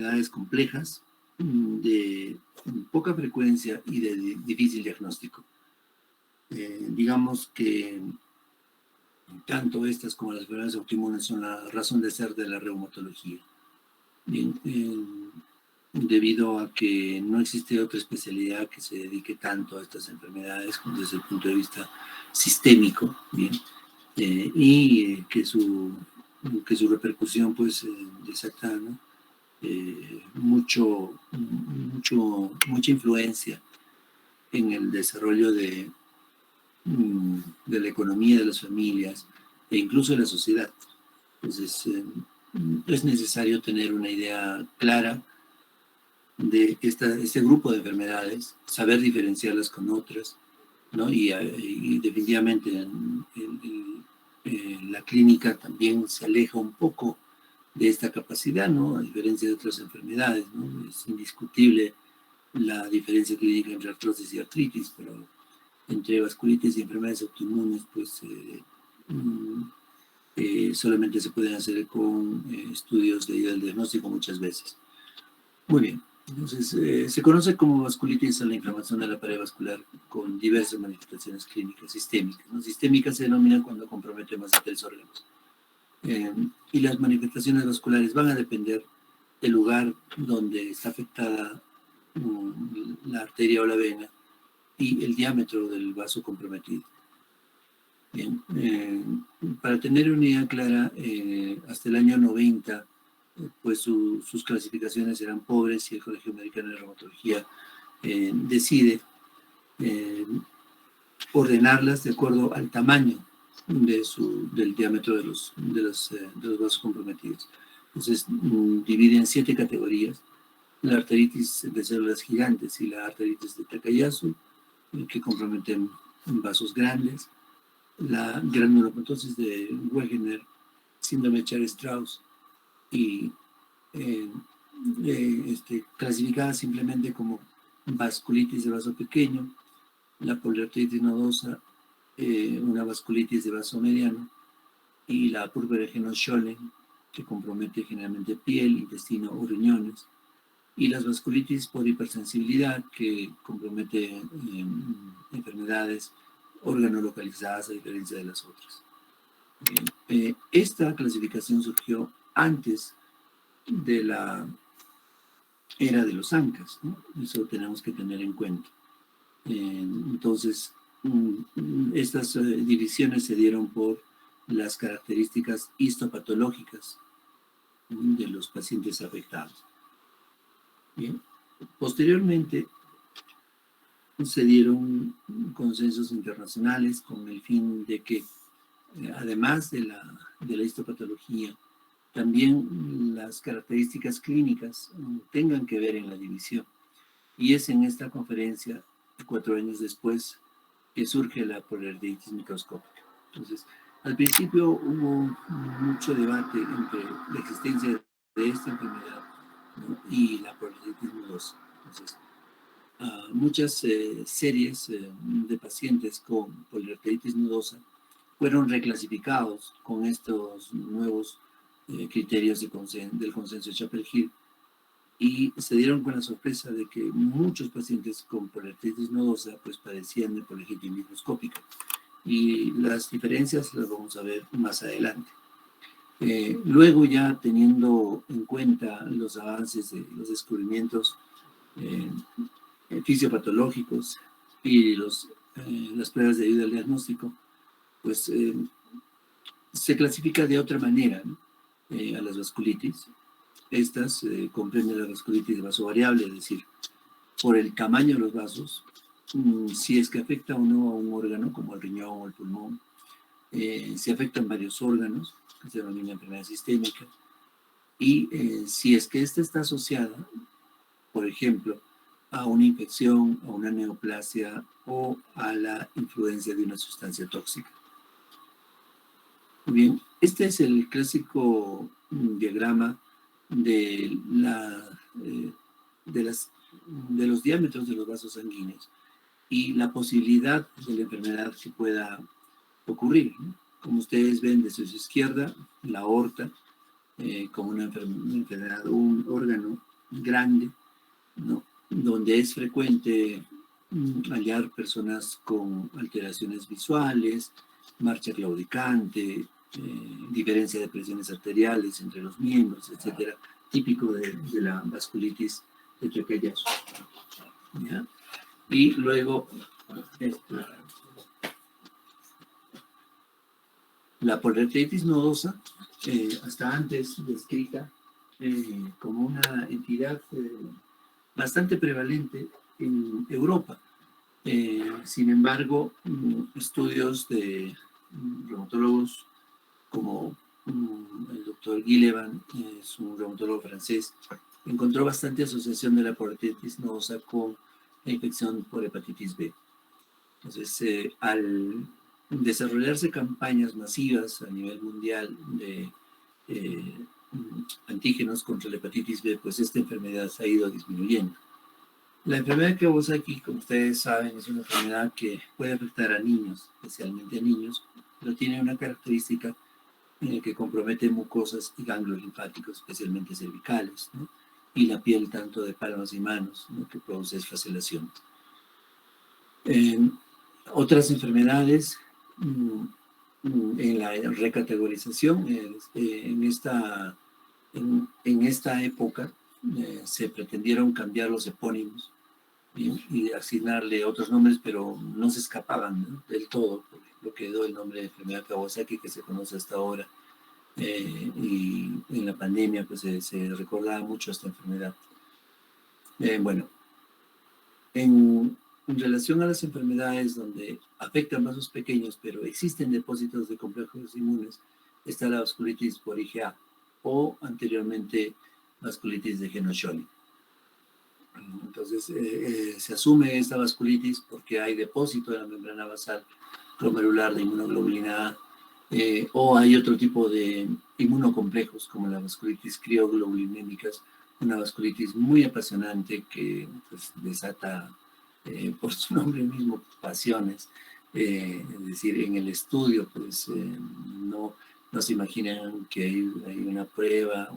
enfermedades complejas, de poca frecuencia y de difícil diagnóstico. Digamos que tanto estas como las enfermedades autoinmunes son la razón de ser de la reumatología. Bien, debido a que no existe otra especialidad que se dedique tanto a estas enfermedades desde el punto de vista sistémico, bien, y que su repercusión pues desata, ¿no? Mucha influencia en el desarrollo de la economía de las familias e incluso de la sociedad. Entonces, es necesario tener una idea clara de este grupo de enfermedades, saber diferenciarlas con otras, ¿no? Y definitivamente la clínica también se aleja un poco de esta capacidad, ¿no? A diferencia de otras enfermedades, ¿no? Es indiscutible la diferencia clínica entre artrosis y artritis, pero entre vasculitis y enfermedades autoinmunes, pues solamente se pueden hacer con estudios de diagnóstico muchas veces. Muy bien, entonces se conoce como vasculitis a la inflamación de la pared vascular con diversas manifestaciones clínicas sistémicas, ¿no? Sistémicas se denomina cuando compromete más de 3 órganos. Y las manifestaciones vasculares van a depender del lugar donde está afectada la arteria o la vena y el diámetro del vaso comprometido. Bien, para tener una idea clara, hasta el año 90, pues sus clasificaciones eran pobres y el Colegio Americano de Reumatología decide ordenarlas de acuerdo al tamaño del diámetro de los vasos comprometidos. Entonces, divide en 7 categorías: la arteritis de células gigantes y la arteritis de Takayasu, que comprometen vasos grandes; la granulomatosis de Wegener, síndrome de Char-Strauss, y clasificada simplemente como vasculitis de vaso pequeño; la poliarteritis nodosa, una vasculitis de vaso mediano; y la Purpura-Schollen, que compromete generalmente piel, intestino o riñones; y las vasculitis por hipersensibilidad, que compromete enfermedades organolocalizadas a diferencia de las otras. Esta clasificación surgió antes de la era de los ANCAs, ¿no? Eso tenemos que tener en cuenta. Entonces, estas divisiones se dieron por las características histopatológicas de los pacientes afectados. Bien. Posteriormente, se dieron consensos internacionales con el fin de que, además de la histopatología, también las características clínicas tengan que ver en la división. Y es en esta conferencia, 4 años después, que surge la poliarteritis microscópica. Entonces, al principio hubo mucho debate entre la existencia de esta enfermedad, ¿no? Y la poliarteritis nodosa. Entonces, muchas series de pacientes con poliarteritis nodosa fueron reclasificados con estos nuevos criterios del consenso de Chapel-Hill, y se dieron con la sorpresa de que muchos pacientes con poliarteritis nodosa pues padecían de poliarteritis microscópica, y las diferencias las vamos a ver más adelante. Luego, ya teniendo en cuenta los avances de los descubrimientos fisiopatológicos y las pruebas de ayuda al diagnóstico, pues se clasifica de otra manera, ¿no? A las vasculitis. Estas comprenden la vasculitis de vaso variable, es decir, por el tamaño de los vasos, si es que afecta o no a un órgano, como el riñón o el pulmón, si afectan varios órganos, que se denomina enfermedad sistémica, y si es que esta está asociada, por ejemplo, a una infección, a una neoplasia o a la influencia de una sustancia tóxica. Muy bien, este es el clásico diagrama de los diámetros de los vasos sanguíneos y la posibilidad de la enfermedad que pueda ocurrir, ¿no? Como ustedes ven desde su izquierda, la aorta, como una enfermedad, un órgano grande, ¿no? Donde es frecuente hallar personas con alteraciones visuales, marcha claudicante, diferencia de presiones arteriales entre los miembros, etcétera, típico de la vasculitis de Tokayasu. ¿Ya? Y luego la poliarteritis nodosa, hasta antes descrita como una entidad bastante prevalente en Europa. Sin embargo, estudios de reumatólogos como el doctor Guillevan, es un reumatólogo francés, encontró bastante asociación de la poliarteritis nodosa con la infección por hepatitis B. Entonces, al desarrollarse campañas masivas a nivel mundial de antígenos contra la hepatitis B, pues esta enfermedad se ha ido disminuyendo. La enfermedad de Kawasaki, como ustedes saben, es una enfermedad que puede afectar a niños, especialmente a niños, pero tiene una característica que compromete mucosas y ganglios linfáticos, especialmente cervicales, ¿no? Y la piel tanto de palmas y manos, ¿no? Que produce esfacelación. Otras enfermedades en la recategorización, en esta época se pretendieron cambiar los epónimos y asignarle otros nombres, pero no se escapaban, ¿no? Del todo, por lo que quedó el nombre de enfermedad Kawasaki que se conoce hasta ahora. Y en la pandemia pues se recordaba mucho esta enfermedad. Bueno, en relación a las enfermedades donde afectan vasos pequeños, pero existen depósitos de complejos inmunes, está la vasculitis por IgA o anteriormente vasculitis de Henoch-Schönlein. Entonces, se asume esta vasculitis porque hay depósito de la membrana basal glomerular de inmunoglobulina A, o hay otro tipo de inmunocomplejos como la vasculitis crioglobulinémicas, una vasculitis muy apasionante que pues, desata por su nombre mismo pasiones. Es decir, en el estudio pues no se imaginan que hay una prueba,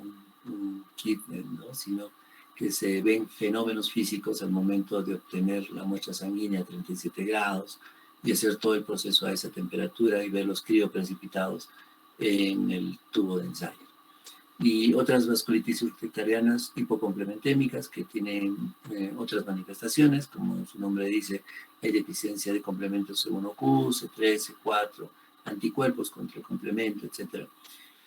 un kit, ¿no? Sino que se ven fenómenos físicos al momento de obtener la muestra sanguínea a 37 grados y hacer todo el proceso a esa temperatura y ver los crioprecipitados en el tubo de ensayo. Y otras vasculitis urticarianas hipocomplementémicas que tienen otras manifestaciones, como su nombre dice, hay deficiencia de complementos C1Q, C3, C4, anticuerpos contra el complemento, etc.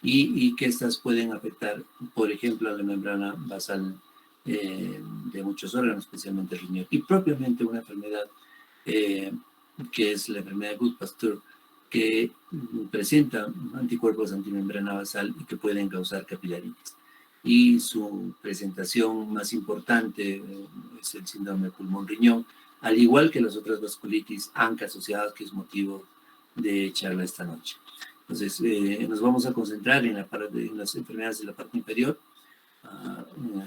Y que estas pueden afectar, por ejemplo, a la membrana basal de muchos órganos, especialmente el riñón, y propiamente una enfermedad que es la enfermedad de Goodpasture, que presenta anticuerpos antimembrana basal y que pueden causar capilaritis. Y su presentación más importante es el síndrome pulmón-riñón, al igual que las otras vasculitis ANCA asociadas, que es motivo de charla esta noche. Entonces, nos vamos a concentrar en las enfermedades de la parte inferior,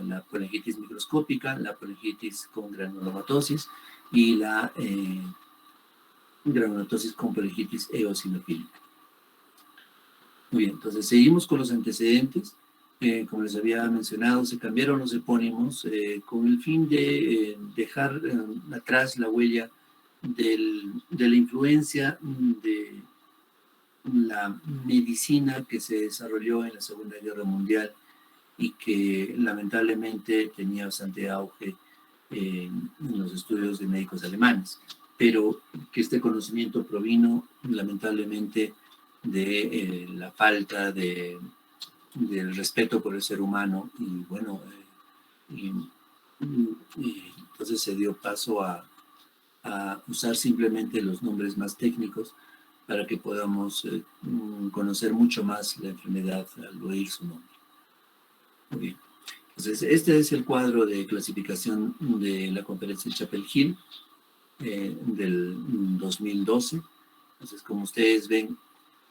la polingitis microscópica, la polingitis con granulomatosis y la granulomatosis con polingitis eosinofílica. Muy bien, entonces seguimos con los antecedentes. Como les había mencionado, se cambiaron los epónimos con el fin de dejar atrás la huella de la influencia de la medicina que se desarrolló en la Segunda Guerra Mundial y que lamentablemente tenía bastante auge en los estudios de médicos alemanes, pero que este conocimiento provino lamentablemente de la falta del respeto por el ser humano y bueno, entonces se dio paso a usar simplemente los nombres más técnicos para que podamos conocer mucho más la enfermedad al oír su nombre. Muy bien. Entonces, este es el cuadro de clasificación de la conferencia de Chapel Hill del 2012. Entonces, como ustedes ven,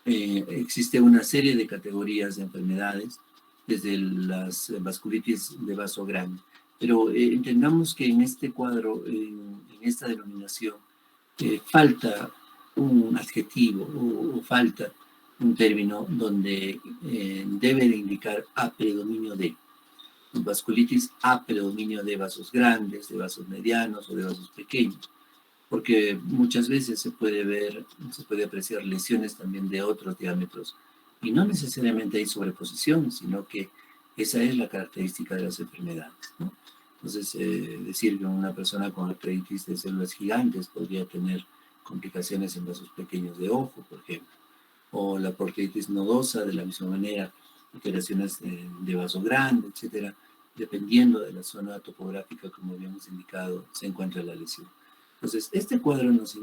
existe una serie de categorías de enfermedades, desde las vasculitis de vaso grande. Pero entendamos que en este cuadro, en esta denominación, falta un adjetivo o falta un término donde debe de indicar a predominio de. vasculitis a predominio de vasos grandes, de vasos medianos o de vasos pequeños, porque muchas veces se puede apreciar lesiones también de otros diámetros, y no necesariamente hay sobreposición, sino que esa es la característica de las enfermedades, ¿no? Entonces, decir que una persona con arteritis de células gigantes podría tener complicaciones en vasos pequeños de ojo, por ejemplo, o la proctitis nodosa de la misma manera, alteraciones de vaso grande, etcétera, dependiendo de la zona topográfica, como habíamos indicado, se encuentra la lesión. Entonces, este cuadro nos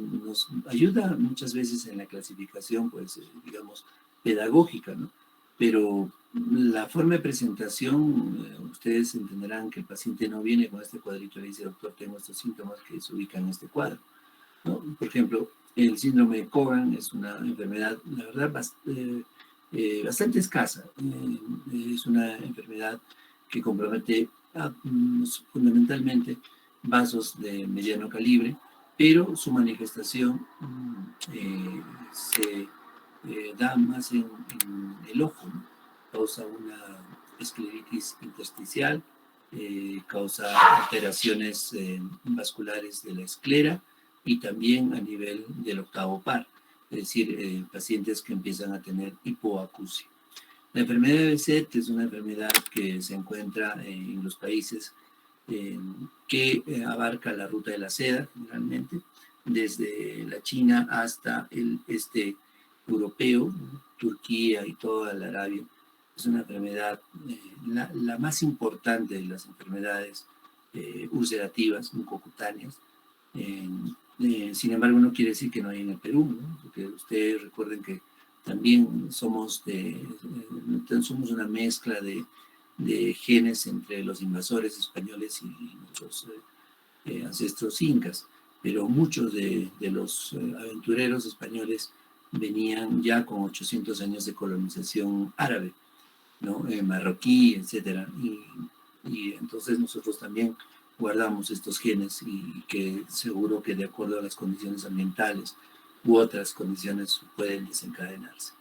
ayuda muchas veces en la clasificación, pues, digamos, pedagógica, ¿no? Pero la forma de presentación, ustedes entenderán que el paciente no viene con este cuadrito y le dice, doctor, tengo estos síntomas que se ubican en este cuadro, ¿no? Por ejemplo, el síndrome de Cogan es una enfermedad, la verdad, bastante escasa. Es una enfermedad que compromete fundamentalmente vasos de mediano calibre, pero su manifestación se da más en el ojo, ¿no? Causa una escleritis intersticial, causa alteraciones vasculares de la esclera y también a nivel del octavo par, es decir, pacientes que empiezan a tener hipoacusia. La enfermedad de Behçet es una enfermedad que se encuentra en los países que abarca la ruta de la seda, generalmente, desde la China hasta el este europeo, Turquía y toda la Arabia. Es una enfermedad, la más importante de las enfermedades ulcerativas, mucocutáneas. Sin embargo, no quiere decir que no hay en el Perú, ¿no? Porque ustedes recuerden que también somos una mezcla de genes entre los invasores españoles y nuestros ancestros incas, pero muchos de los aventureros españoles venían ya con 800 años de colonización árabe, ¿no? Marroquí, etcétera, y entonces nosotros también guardamos estos genes y que seguro que de acuerdo a las condiciones ambientales u otras condiciones pueden desencadenarse.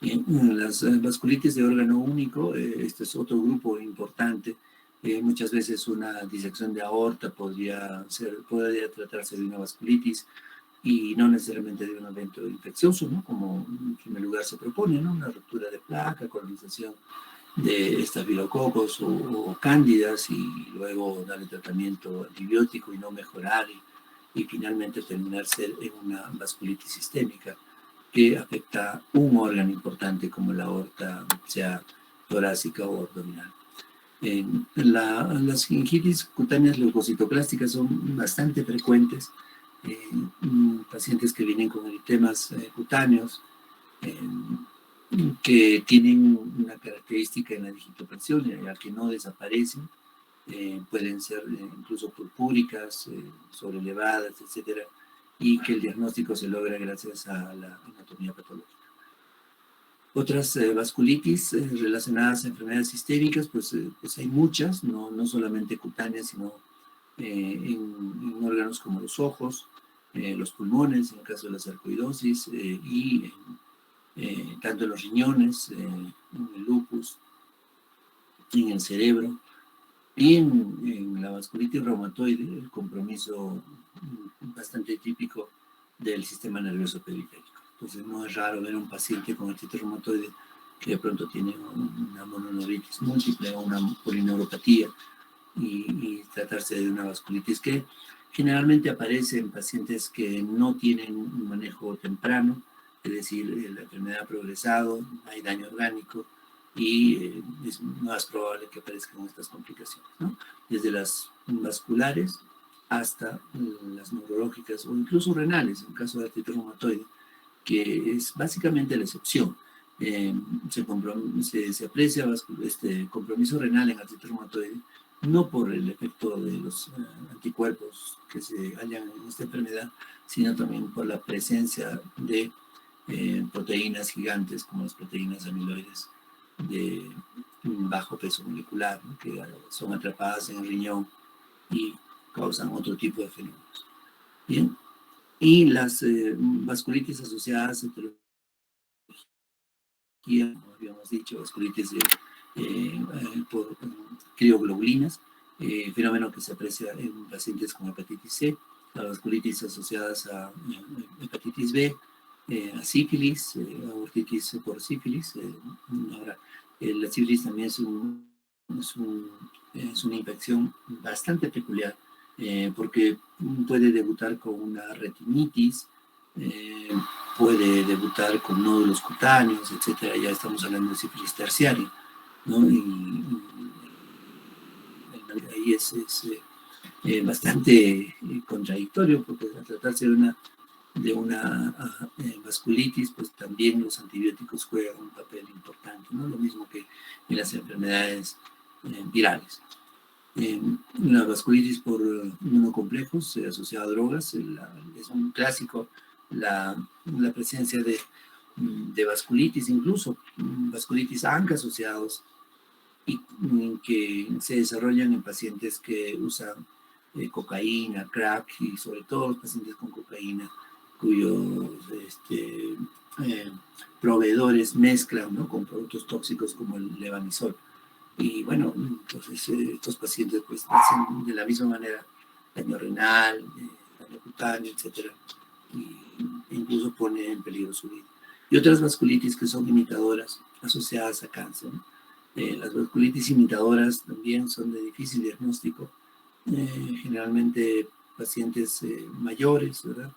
Bien, las vasculitis de órgano único, este es otro grupo importante. Muchas veces una disección de aorta podría tratarse de una vasculitis y no necesariamente de un evento infeccioso, ¿no? Como en primer lugar se propone, ¿no? Una ruptura de placa, colonización de estafilococos o cándidas y luego darle tratamiento antibiótico y no mejorar y finalmente terminarse en una vasculitis sistémica que afecta un órgano importante como la aorta, sea torácica o abdominal. Las gingivitis cutáneas leucocitoclásticas son bastante frecuentes en pacientes que vienen con eritemas cutáneos, que tienen una característica en la digitopresión, ya que no desaparecen, pueden ser incluso purpúricas, sobrelevadas, etcétera, y que el diagnóstico se logra gracias a la anatomía patológica. Otras vasculitis relacionadas a enfermedades sistémicas, pues hay muchas, no solamente cutáneas, sino en órganos como los ojos, los pulmones, en el caso de la sarcoidosis, y tanto en los riñones, en el lupus, en el cerebro, y en la vasculitis reumatoide, el compromiso bastante típico del sistema nervioso periférico. Entonces no es raro ver a un paciente con artritis reumatoide que de pronto tiene una mononeuritis múltiple o una polineuropatía y tratarse de una vasculitis que generalmente aparece en pacientes que no tienen un manejo temprano, es decir, la enfermedad ha progresado, hay daño orgánico y es más probable que aparezcan estas complicaciones, ¿no? Desde las vasculares hasta las neurológicas o incluso renales, en el caso de artritis reumatoide, que es básicamente la excepción. Se aprecia este compromiso renal en artritis reumatoide no por el efecto de los anticuerpos que se hallan en esta enfermedad, sino también por la presencia de proteínas gigantes como las proteínas amiloides de bajo peso molecular, ¿no? Que son atrapadas en el riñón y causan otro tipo de fenómenos. Bien, y las vasculitis asociadas a etiología, como habíamos dicho, vasculitis de por crioglobulinas, fenómeno que se aprecia en pacientes con hepatitis C, las vasculitis asociadas a hepatitis B, a sífilis, a ortitis por sífilis. Ahora, la sífilis también es una infección bastante peculiar, porque puede debutar con una retinitis, puede debutar con nódulos cutáneos, etcétera. Ya estamos hablando de sífilis terciaria, ¿no? Y ahí es bastante contradictorio, porque al tratarse de una vasculitis, pues también los antibióticos juegan un papel importante, ¿no? Lo mismo que en las enfermedades virales. La vasculitis por inmunocomplejos asociada a drogas es un clásico, la presencia de vasculitis, incluso vasculitis ANCA asociados, y que se desarrollan en pacientes que usan cocaína, crack, y sobre todo los pacientes con cocaína, cuyos proveedores mezclan, ¿no?, con productos tóxicos como el levanisol. Y bueno, entonces estos pacientes pues hacen de la misma manera daño renal, daño cutáneo, etcétera, y incluso pone en peligro su vida. Y otras vasculitis que son imitadoras asociadas a cáncer, ¿no? Las vasculitis imitadoras también son de difícil diagnóstico, generalmente pacientes mayores, ¿verdad?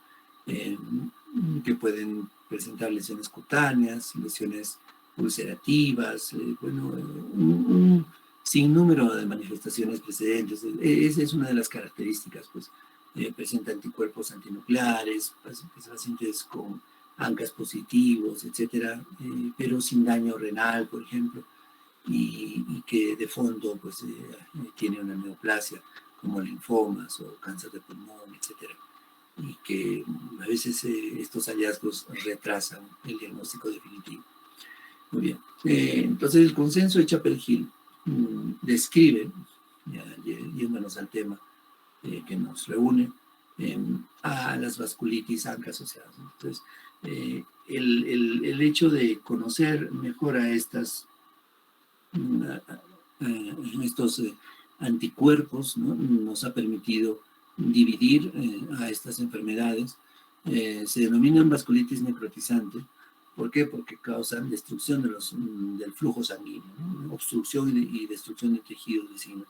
Que pueden presentar lesiones cutáneas, lesiones ulcerativas, bueno, un sinnúmero de manifestaciones precedentes. Esa es una de las características, pues, presenta anticuerpos antinucleares, pacientes con ANCAs positivos, etcétera, pero sin daño renal, por ejemplo, y que de fondo, pues, tiene una neoplasia, como linfomas o cáncer de pulmón, etcétera, y que a veces estos hallazgos retrasan el diagnóstico definitivo. Muy bien. Entonces, el consenso de Chapel-Hill describe, ya, yéndonos al tema que nos reúne, a las vasculitis ANCA asociadas. Entonces, el hecho de conocer mejor a estos anticuerpos, ¿no?, nos ha permitido dividir a estas enfermedades. Se denominan vasculitis necrotizante. ¿Por qué? Porque causan destrucción del flujo sanguíneo, ¿no?, obstrucción y destrucción de tejidos vecinos.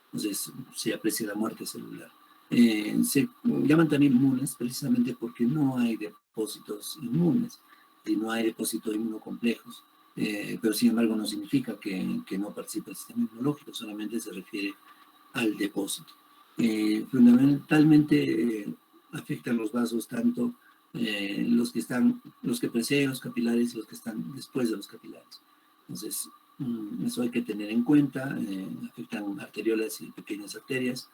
Entonces se aprecia la muerte celular. Se llaman también inmunes precisamente porque no hay depósitos inmunes y no hay depósitos inmunocomplejos, pero sin embargo no significa que no participe el sistema inmunológico, solamente se refiere al depósito. Fundamentalmente afectan los vasos, tanto los que preceden los capilares y los que están después de los capilares. Entonces, eso hay que tener en cuenta. Afectan arteriolas y pequeñas arterias,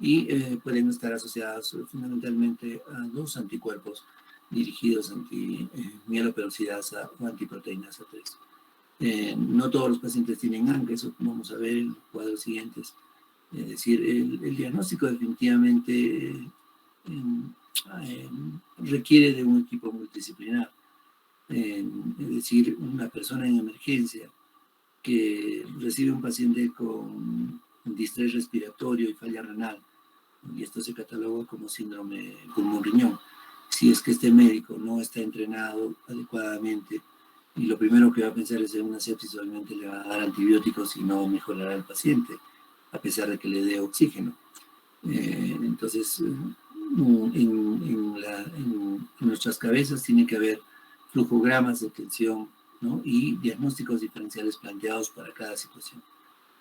y pueden estar asociadas fundamentalmente a dos anticuerpos dirigidos anti-mieloperoxidasa o antiproteínas A3. No todos los pacientes tienen ANCA, eso vamos a ver en los cuadros siguientes. Es decir, el diagnóstico definitivamente requiere de un equipo multidisciplinar. Es decir, una persona en emergencia que recibe un paciente con distrés respiratorio y falla renal, y esto se cataloga como síndrome pulmón-riñón. Si es que este médico no está entrenado adecuadamente, y lo primero que va a pensar es en una sepsis, obviamente le va a dar antibióticos y no mejorará el paciente, a pesar de que le dé oxígeno. Entonces, en nuestras cabezas tiene que haber flujogramas de tensión, ¿no?, y diagnósticos diferenciales planteados para cada situación.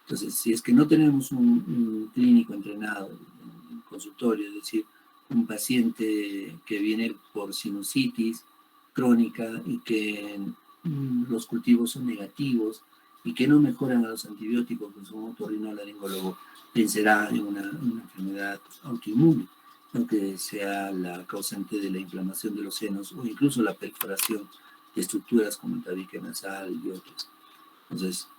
Entonces, si es que no tenemos un clínico entrenado en consultorio, es decir, un paciente que viene por sinusitis crónica y que los cultivos son negativos y que no mejoran a los antibióticos, pues un otorrinolaringólogo pensará en una enfermedad autoinmune, aunque sea la causante de la inflamación de los senos o incluso la perforación de estructuras como el tabique nasal y otras. Entonces,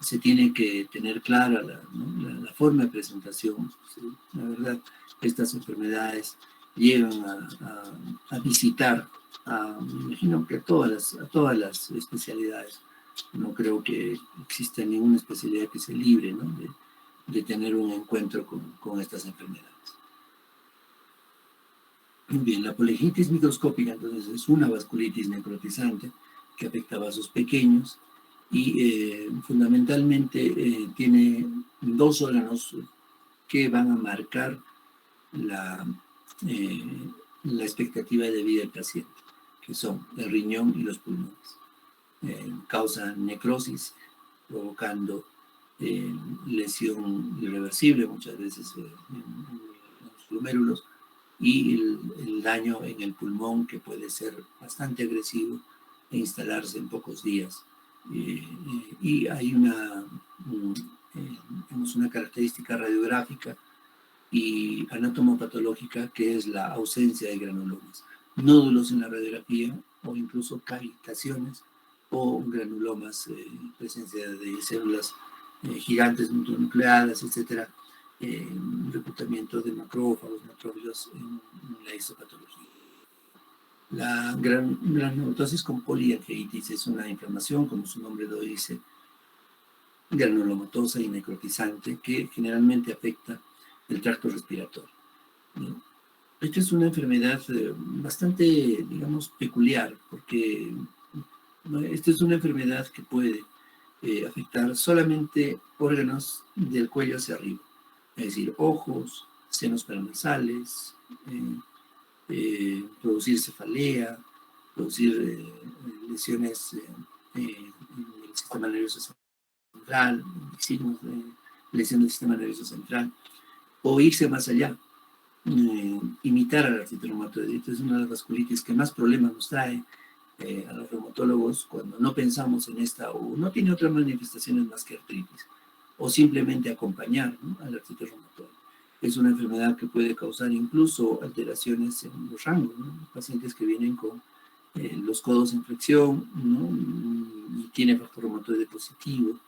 se tiene que tener clara la forma de presentación. ¿Sí? La verdad, estas enfermedades llegan a visitar, me imagino que a todas las especialidades. No creo que exista ninguna especialidad que se libre, ¿no?, de tener un encuentro con estas enfermedades. Bien, la poliangiitis microscópica, entonces, es una vasculitis necrotizante que afecta a vasos pequeños y fundamentalmente tiene dos órganos que van a marcar la expectativa de vida del paciente, que son el riñón y los pulmones. Causa necrosis, provocando lesión irreversible, muchas veces en los glomérulos, y el daño en el pulmón, que puede ser bastante agresivo e instalarse en pocos días. Y hay una característica radiográfica y anatomopatológica, que es la ausencia de granulomas, nódulos en la radiografía o incluso cavitaciones o granulomas, presencia de células gigantes multinucleadas, etcétera, reclutamiento de macrófagos, macrófilos en la histopatología. La granulomatosis con poliangiitis es una inflamación, como su nombre lo dice, granulomatosa y necrotizante, que generalmente afecta el tracto respiratorio. Esta es una enfermedad bastante, digamos, peculiar, porque esta es una enfermedad que puede afectar solamente órganos del cuello hacia arriba, es decir, ojos, senos paranasales, producir cefalea, producir lesiones en el sistema nervioso central, signos de lesión del sistema nervioso central, o irse más allá, imitar a la artritis reumatoide. Es una de las vasculitis que más problemas nos trae a los reumatólogos cuando no pensamos en esta o no tiene otras manifestaciones más que artritis, o simplemente acompañar, ¿no?, a la artritis reumatoide. Es una enfermedad que puede causar incluso alteraciones en los rangos, ¿no?, pacientes que vienen con los codos en flexión, ¿no?, y tiene factor reumatoide positivo.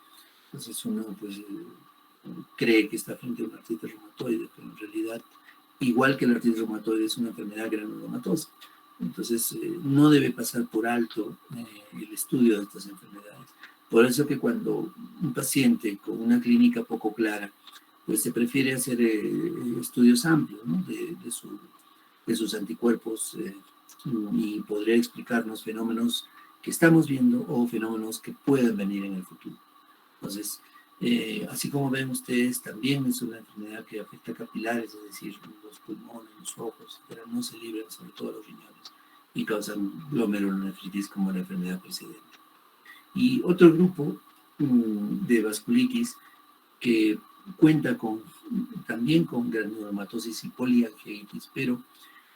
Entonces uno pues cree que está frente a una artritis reumatoide, pero en realidad, igual que la artritis reumatoide, es una enfermedad granulomatosa. Entonces no debe pasar por alto el estudio de estas enfermedades. Por eso que cuando un paciente con una clínica poco clara, pues se prefiere hacer estudios amplios, ¿no?, de sus anticuerpos, y podría explicarnos fenómenos que estamos viendo o fenómenos que pueden venir en el futuro. Entonces, así como ven ustedes, también es una enfermedad que afecta capilares, es decir, los pulmones, los ojos, pero no se libran sobre todo los riñones y causan glomerulonefritis como la enfermedad precedente. Y otro grupo de vasculitis que cuenta también con granulomatosis y poliangiitis, pero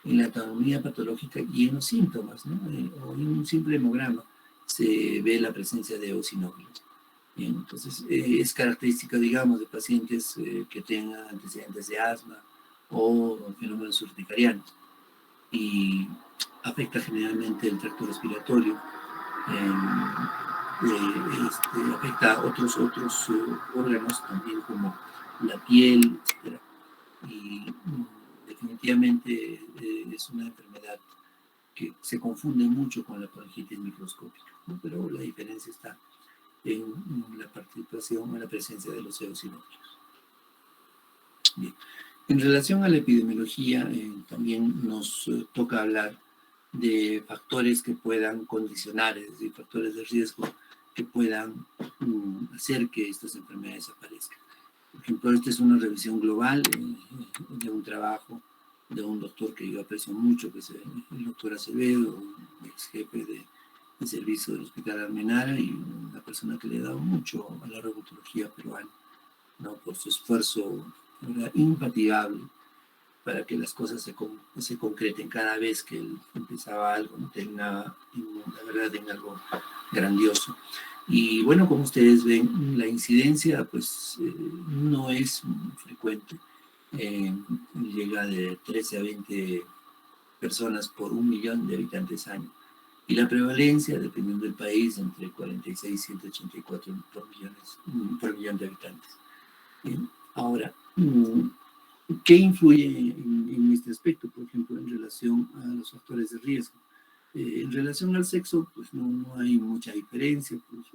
en la anatomía patológica y en los síntomas, ¿no?, o en un simple hemograma se ve la presencia de eosinófilos. Bien, entonces es característica, digamos, de pacientes que tengan antecedentes de asma o fenómenos urticarianos, y afecta generalmente el tracto respiratorio, afecta a otros órganos también, como la piel, etc. Y definitivamente es una enfermedad que se confunde mucho con la poliangiitis microscópica, ¿no?, pero la diferencia está en la participación o la presencia de los eosinófilos. Bien. En relación a la epidemiología, también nos toca hablar de factores que puedan condicionar, es decir, factores de riesgo que puedan hacer que estas enfermedades aparezcan. Por ejemplo, esta es una revisión global de un trabajo de un doctor que yo aprecio mucho, que es el doctor Acevedo, un ex jefe de servicio del Hospital Almenara y una persona que le ha dado mucho a la reumatología peruana, ¿no?, por su esfuerzo, ¿verdad?, infatigable para que las cosas se concreten. Cada vez que él empezaba algo, ¿no?, terminaba la verdad en algo grandioso. Y bueno, como ustedes ven, la incidencia pues no es frecuente, llega de 13 a 20 personas por 1 millón de habitantes año. Y la prevalencia, dependiendo del país, entre 46 y 184 por millón de habitantes. Bien. Ahora, ¿Qué influye en este aspecto, por ejemplo, en relación a los factores de riesgo? En relación al sexo, pues no hay mucha diferencia. Pues,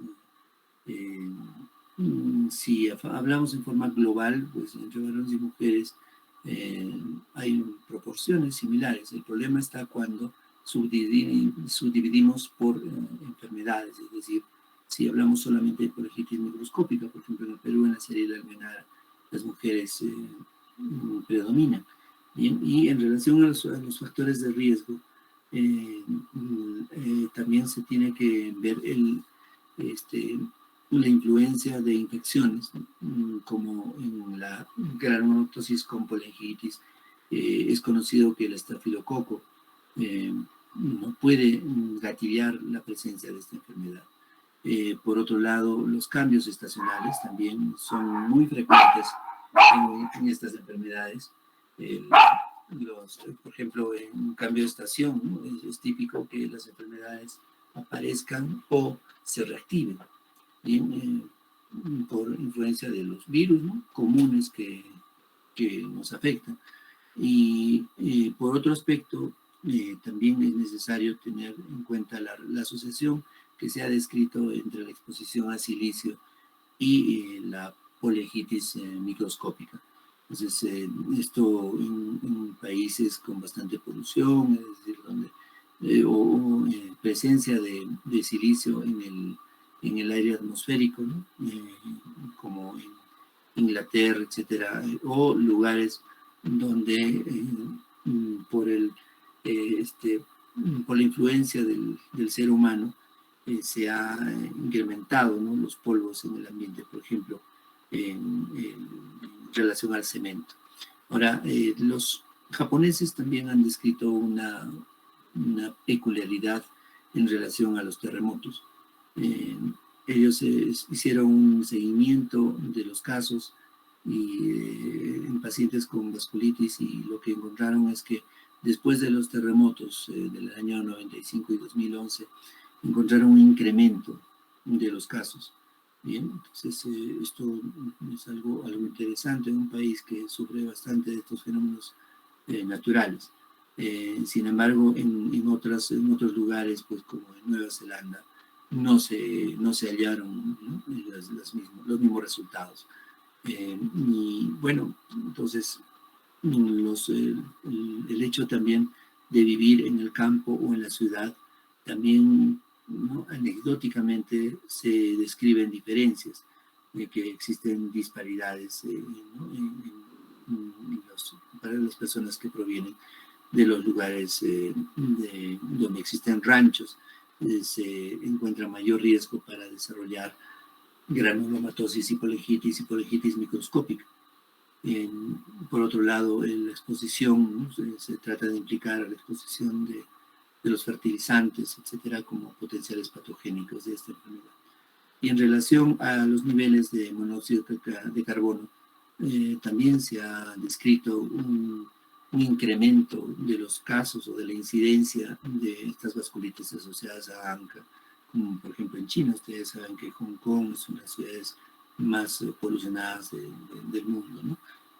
si hablamos en forma global, pues entre varones y mujeres hay proporciones similares. El problema está cuando subdividimos por enfermedades, es decir, si hablamos solamente de poliartritis microscópica, por ejemplo, en el Perú, en la serie de la almenara, las mujeres predominan. Bien, y en relación a los factores de riesgo, también se tiene que ver la influencia de infecciones, como en la granulomatosis con polengitis. Es conocido que el estafilococo no puede gatillar la presencia de esta enfermedad. Por otro lado, los cambios estacionales también son muy frecuentes en estas enfermedades. Por ejemplo, en un cambio de estación, ¿no? Es típico que las enfermedades aparezcan o se reactiven, bien, por influencia de los virus, ¿no? Comunes que nos afectan. Y por otro aspecto, también es necesario tener en cuenta la asociación que se ha descrito entre la exposición a silicio y la poliartritis microscópica. Entonces, esto en países con bastante polución, es decir, donde, o presencia de silicio en el aire atmosférico, ¿no? Como en Inglaterra, etcétera, o lugares donde por por la influencia del ser humano se ha incrementado, ¿no? Los polvos en el ambiente, por ejemplo, en relación al cemento. Ahora, los japoneses también han descrito una peculiaridad en relación a los terremotos. Ellos hicieron un seguimiento de los casos y en pacientes con vasculitis, y lo que encontraron es que después de los terremotos del año 95 y 2011 encontraron un incremento de los casos. Bien, entonces esto es algo interesante en un país que sufre bastante de estos fenómenos naturales. Sin embargo, en otros lugares, pues como en Nueva Zelanda, no se hallaron, ¿no? los mismos resultados. Y bueno, entonces el hecho también de vivir en el campo o en la ciudad, también, ¿no? Anecdóticamente se describen diferencias, de que existen disparidades, ¿no? Para las personas que provienen de los lugares donde existen ranchos. Se encuentra mayor riesgo para desarrollar granulomatosis y polengitis microscópica. Por otro lado, en la exposición, ¿no? se trata de implicar la exposición de los fertilizantes, etcétera, como potenciales patogénicos de esta enfermedad. Y en relación a los niveles de monóxido de carbono, también se ha descrito un incremento de los casos o de la incidencia de estas vasculitis asociadas a ANCA, como por ejemplo en China. Ustedes saben que Hong Kong es una de las ciudades más polucionadas del mundo, ¿no?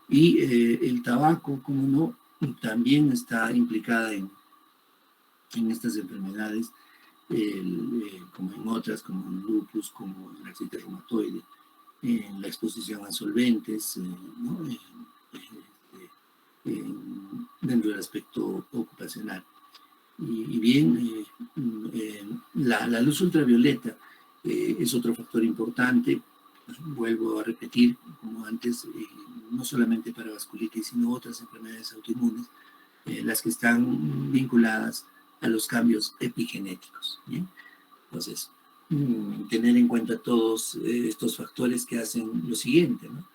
Y el tabaco, como no, también está implicada en estas enfermedades, como en otras, como el lupus, como la artritis reumatoide, en la exposición a solventes, ¿no? Dentro del aspecto ocupacional. Y bien, la luz ultravioleta es otro factor importante. Vuelvo a repetir, como antes, no solamente para vasculitis, sino otras enfermedades autoinmunes, las que están vinculadas a los cambios epigenéticos. ¿Bien? Entonces, tener en cuenta todos estos factores que hacen lo siguiente, ¿no?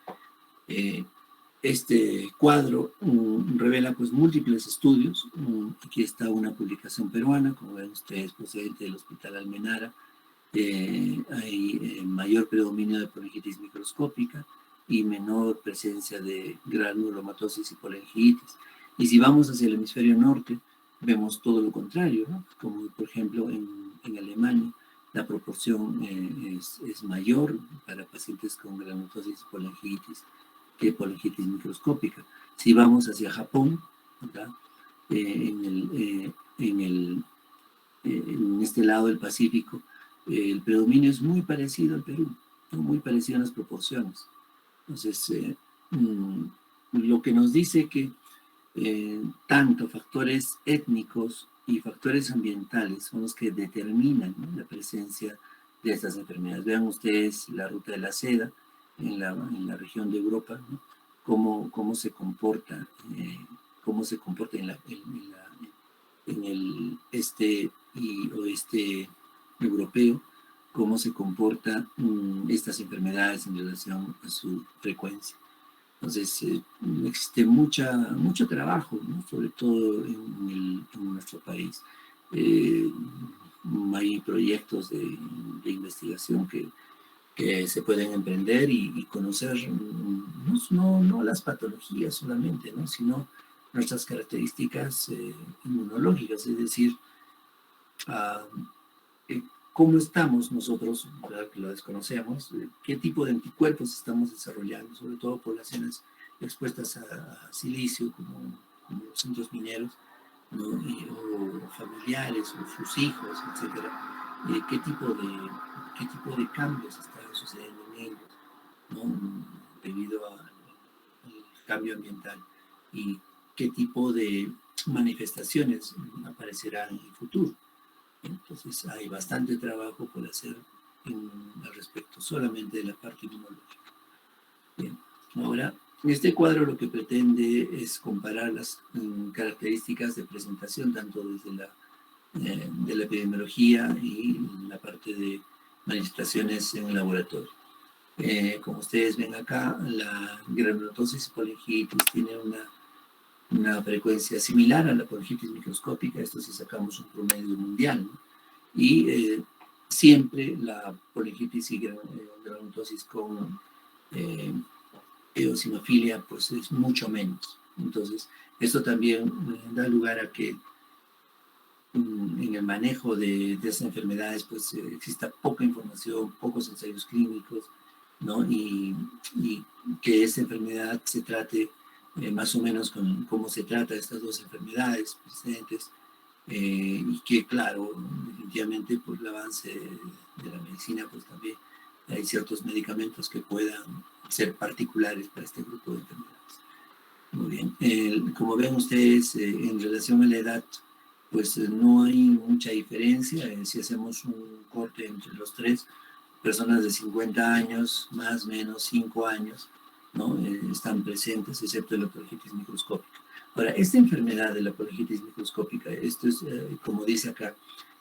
Este cuadro revela pues múltiples estudios. Aquí está una publicación peruana, como ven ustedes, procedente del Hospital Almenara. Hay mayor predominio de polengitis microscópica y menor presencia de granulomatosis y polengitis. Y si vamos hacia el hemisferio norte, vemos todo lo contrario, ¿no? Como por ejemplo en Alemania, la proporción es mayor para pacientes con granulomatosis y polengitis polingitis microscópica. Si vamos hacia Japón, ¿verdad? En este lado del Pacífico, el predominio es muy parecido al Perú, ¿no? Muy parecido en las proporciones. Entonces, lo que nos dice que tanto factores étnicos y factores ambientales son los que determinan, ¿no?, la presencia de estas enfermedades. Vean ustedes la ruta de la seda en la región de Europa, ¿no? Cómo se comporta en el este y oeste europeo, cómo se comportan estas enfermedades en relación a su frecuencia. Entonces, existe mucho trabajo, ¿no?, sobre todo en nuestro país. Hay proyectos de investigación que se pueden emprender y conocer no las patologías solamente, ¿no?, sino nuestras características inmunológicas, es decir, cómo estamos nosotros, ¿verdad?, que lo desconocemos, qué tipo de anticuerpos estamos desarrollando, sobre todo poblaciones expuestas a silicio, como los centros mineros, ¿no?, o familiares, o sus hijos, etcétera. ¿Qué tipo de cambios están sucediendo en ellos, ¿no?, debido al cambio ambiental? Y qué tipo de manifestaciones aparecerán en el futuro. Entonces hay bastante trabajo por hacer al respecto, solamente de la parte inmunológica. Bien, ahora, este cuadro lo que pretende es comparar las características de presentación, tanto desde de la epidemiología y la parte de manifestaciones en el laboratorio. Como ustedes ven acá, la granulomatosis y polingitis tiene una frecuencia similar a la polingitis microscópica. Esto si sacamos un promedio mundial, ¿no? Y siempre la polingitis y granulomatosis con eosinofilia pues es mucho menos. Entonces, esto también da lugar a que en el manejo de estas enfermedades pues exista poca información, pocos ensayos clínicos, ¿no? Y que esta enfermedad se trate más o menos con cómo se trata estas dos enfermedades presentes, y que claro, definitivamente por el avance de la medicina pues también hay ciertos medicamentos que puedan ser particulares para este grupo de enfermedades. Muy bien, como ven ustedes, en relación a la edad, pues no hay mucha diferencia. Si hacemos un corte entre los tres, personas de 50 años, más o menos 5 años, ¿no?, están presentes, excepto la polingitis microscópica. Ahora, esta enfermedad de la polingitis microscópica, esto es, como dice acá,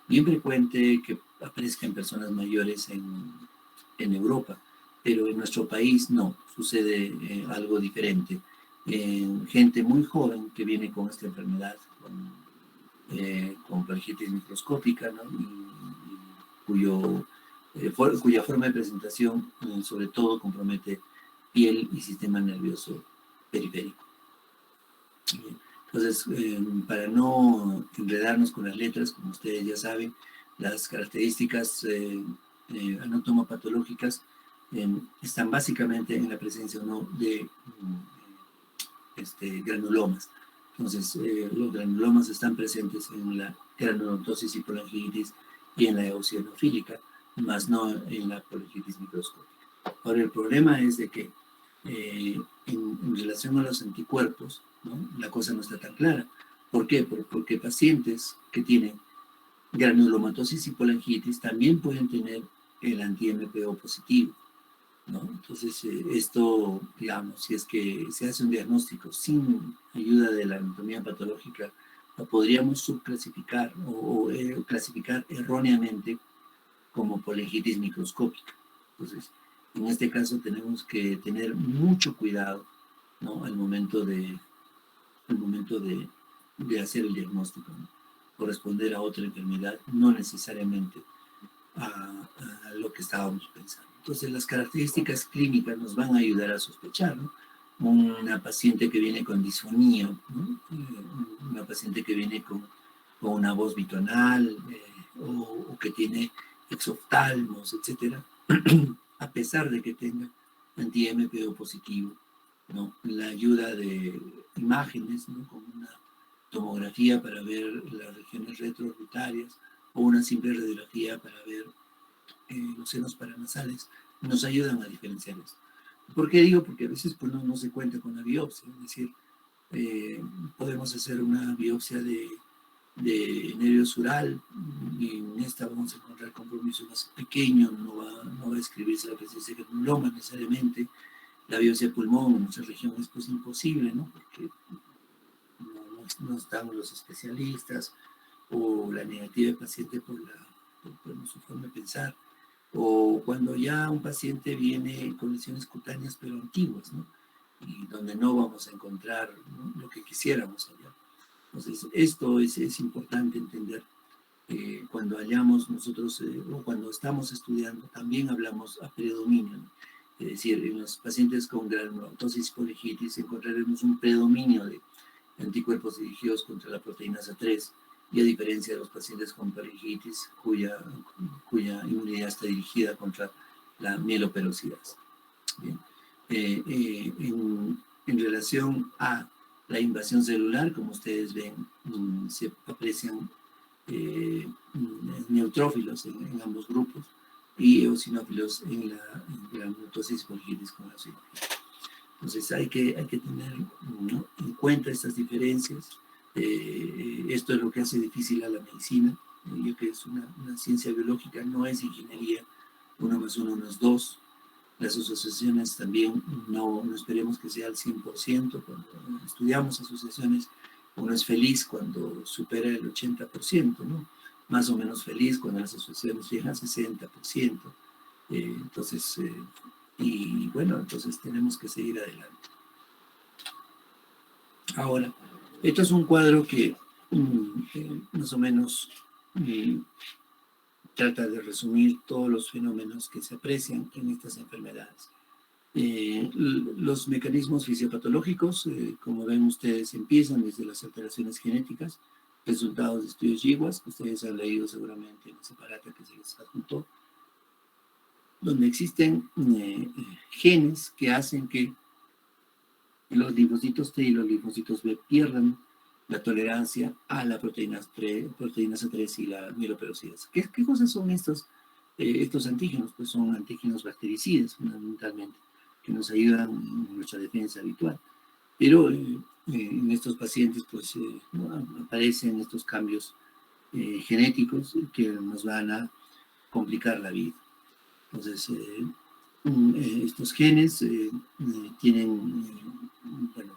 bien frecuente que aparezca en personas mayores en Europa, pero en nuestro país no, sucede algo diferente. Gente muy joven que viene con esta enfermedad, con polingitis microscópica, ¿no?, cuya forma de presentación sobre todo compromete piel y sistema nervioso periférico. Entonces, para no enredarnos con las letras, como ustedes ya saben, las características anatomopatológicas están básicamente en la presencia o no de granulomas. Entonces, los granulomas están presentes en la granulomatosis y polingitis y en la eosinofílica, más no en la polingitis microscópica. Ahora, el problema es de que en relación a los anticuerpos, ¿no?, la cosa no está tan clara. ¿Por qué? Porque pacientes que tienen granulomatosis y polingitis también pueden tener el anti-MPO positivo, ¿no? Entonces, esto, digamos, si es que se hace un diagnóstico sin ayuda de la anatomía patológica, lo podríamos subclasificar o clasificar erróneamente como polingitis microscópica. Entonces, en este caso tenemos que tener mucho cuidado, ¿no?, al momento de hacer el diagnóstico, ¿no?, corresponder a otra enfermedad, no necesariamente a lo que estábamos pensando. Entonces, las características clínicas nos van a ayudar a sospechar, ¿no? Una paciente que viene con disfonía, ¿no?, una paciente que viene con una voz bitonal, o que tiene exoftalmos, etcétera, a pesar de que tenga anti-MPO positivo, ¿no? La ayuda de imágenes, ¿no? Como una tomografía para ver las regiones retroorbitarias o una simple radiografía para ver los senos paranasales, nos ayudan a diferenciar esto. ¿Por qué digo? Porque a veces pues, no se cuenta con la biopsia, es decir, podemos hacer una biopsia de nervio sural y en esta vamos a encontrar compromiso más pequeño, no va a escribirse la presencia de granuloma necesariamente. La biopsia de pulmón en nuestra región es pues imposible, ¿no? Porque no están los especialistas o la negativa del paciente por su forma de pensar, o cuando ya un paciente viene con lesiones cutáneas pero antiguas, ¿no? Y donde no vamos a encontrar, ¿no?, lo que quisiéramos allá. Entonces, esto es importante entender. Cuando hallamos nosotros, o cuando estamos estudiando, también hablamos a predominio, ¿no? Es decir, en los pacientes con granulomatosis poligitis encontraremos un predominio de anticuerpos dirigidos contra la proteína A3, y a diferencia de los pacientes con poligitis, cuya inmunidad está dirigida contra la mieloperoxidasa. Bien. En relación a la invasión celular, como ustedes ven, se aprecian neutrófilos en ambos grupos y eosinófilos en la granulomatosis poligitis con la eosinofilia. Entonces hay que tener, ¿no?, en cuenta estas diferencias. Esto es lo que hace difícil a la medicina, ya que es una ciencia biológica, no es ingeniería. 1 más 1 no es 2. Las asociaciones también no esperemos que sea al 100%. Cuando estudiamos asociaciones, uno es feliz cuando supera el 80%, ¿no? Más o menos feliz cuando las asociaciones llegan al 60%. Entonces, y bueno, entonces tenemos que seguir adelante. Ahora, esto es un cuadro que más o menos trata de resumir todos los fenómenos que se aprecian en estas enfermedades. Los mecanismos fisiopatológicos, como ven ustedes, empiezan desde las alteraciones genéticas, resultados de estudios YIGWAS, que ustedes han leído seguramente en ese aparato que se les adjuntó, donde existen genes que hacen que los linfocitos T y los linfocitos B pierdan la tolerancia a la proteínas A3 y la mieloperoxidasa. ¿Qué cosas son estos antígenos? Pues son antígenos bactericidas, fundamentalmente, que nos ayudan en nuestra defensa habitual. Pero en estos pacientes, pues, aparecen estos cambios genéticos que nos van a complicar la vida. Entonces, estos genes tienen, bueno,